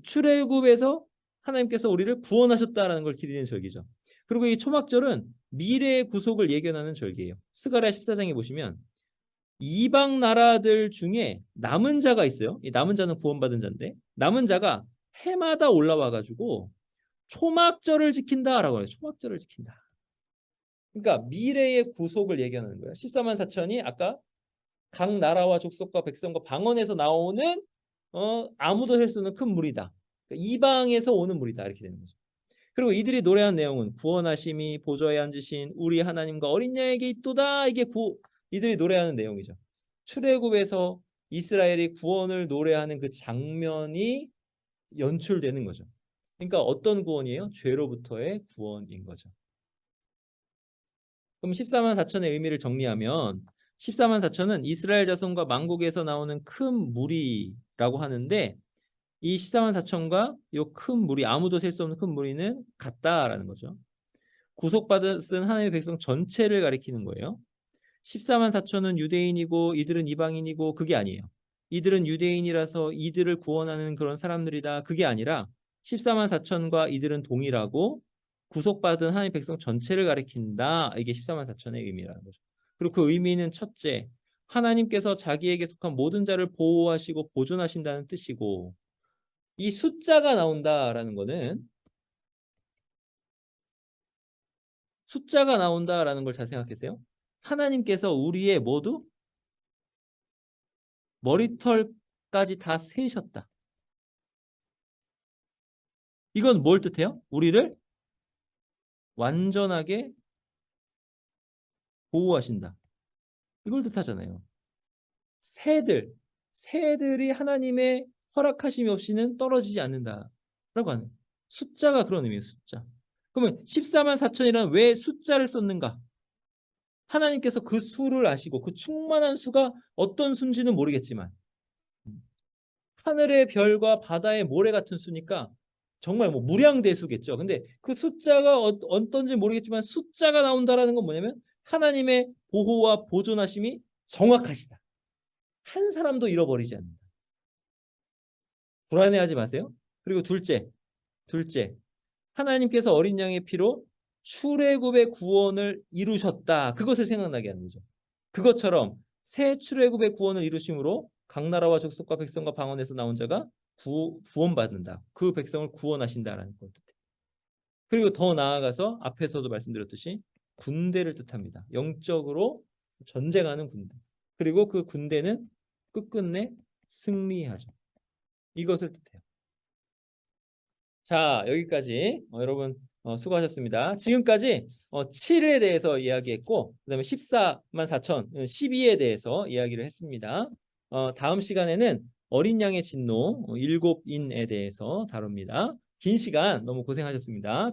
출애굽에서 하나님께서 우리를 구원하셨다라는 걸 기리는 절기죠. 그리고 이 초막절은 미래의 구속을 예견하는 절기예요. 스가랴 14장에 보시면 이방 나라들 중에 남은 자가 있어요. 이 남은 자는 구원받은 자인데 남은 자가 해마다 올라와 가지고 초막절을 지킨다라고 해요. 초막절을 지킨다. 그러니까 미래의 구속을 예견하는 거예요. 14만 4천이 아까 각 나라와 족속과 백성과 방언에서 나오는 아무도 셀 수 없는 큰 무리다. 그러니까 이방에서 오는 무리다 이렇게 되는 거죠. 그리고 이들이 노래한 내용은 구원하심이 보좌에 앉으신 우리 하나님과 어린 양에게 있도다. 이게 이들이 노래하는 내용이죠. 출애굽에서 이스라엘이 구원을 노래하는 그 장면이 연출되는 거죠. 그러니까 어떤 구원이에요? 죄로부터의 구원인 거죠. 그럼 14만 4천의 의미를 정리하면 14만 4천은 이스라엘 자손과 만국에서 나오는 큰 무리라고 하는데 이 14만 4천과 이 큰 무리, 아무도 셀 수 없는 큰 무리는 같다라는 거죠. 구속받은 하나님의 백성 전체를 가리키는 거예요. 14만 4천은 유대인이고 이들은 이방인이고 그게 아니에요. 이들은 유대인이라서 이들을 구원하는 그런 사람들이다. 그게 아니라 14만 4천과 이들은 동일하고 구속받은 하나님의 백성 전체를 가리킨다. 이게 14만 4천의 의미라는 거죠. 그리고 그 의미는 첫째, 하나님께서 자기에게 속한 모든 자를 보호하시고 보존하신다는 뜻이고 이 숫자가 나온다라는 거는 숫자가 나온다라는 걸 잘 생각하세요. 하나님께서 우리의 모두 머리털까지 다 세셨다. 이건 뭘 뜻해요? 우리를 완전하게 보호하신다. 이걸 뜻하잖아요. 새들이 하나님의 허락하심이 없이는 떨어지지 않는다라고 하는 숫자가 그런 의미예요. 숫자. 그러면 14만 4천이란 왜 숫자를 썼는가? 하나님께서 그 수를 아시고 그 충만한 수가 어떤 수인지는 모르겠지만 하늘의 별과 바다의 모래 같은 수니까 정말 뭐 무량대수겠죠. 근데 그 숫자가 어떤지 모르겠지만 숫자가 나온다라는 건 뭐냐면 하나님의 보호와 보존하심이 정확하시다. 한 사람도 잃어버리지 않는다. 불안해하지 마세요. 그리고 둘째, 하나님께서 어린 양의 피로 출애굽의 구원을 이루셨다. 그것을 생각나게 하는 거죠. 그것처럼 새 출애굽의 구원을 이루심으로 각 나라와 족속과 백성과 방언에서 나온 자가 구원받는다. 그 백성을 구원하신다라는 것. 그리고 더 나아가서 앞에서도 말씀드렸듯이 군대를 뜻합니다. 영적으로 전쟁하는 군대. 그리고 그 군대는 끝끝내 승리하죠. 이것을 뜻해요. 자, 여기까지 여러분 수고하셨습니다. 지금까지 7에 대해서 이야기했고 그다음에 14만 4천 12에 대해서 이야기를 했습니다. 다음 시간에는 어린 양의 진노 7인에 대해서 다룹니다. 긴 시간 너무 고생하셨습니다.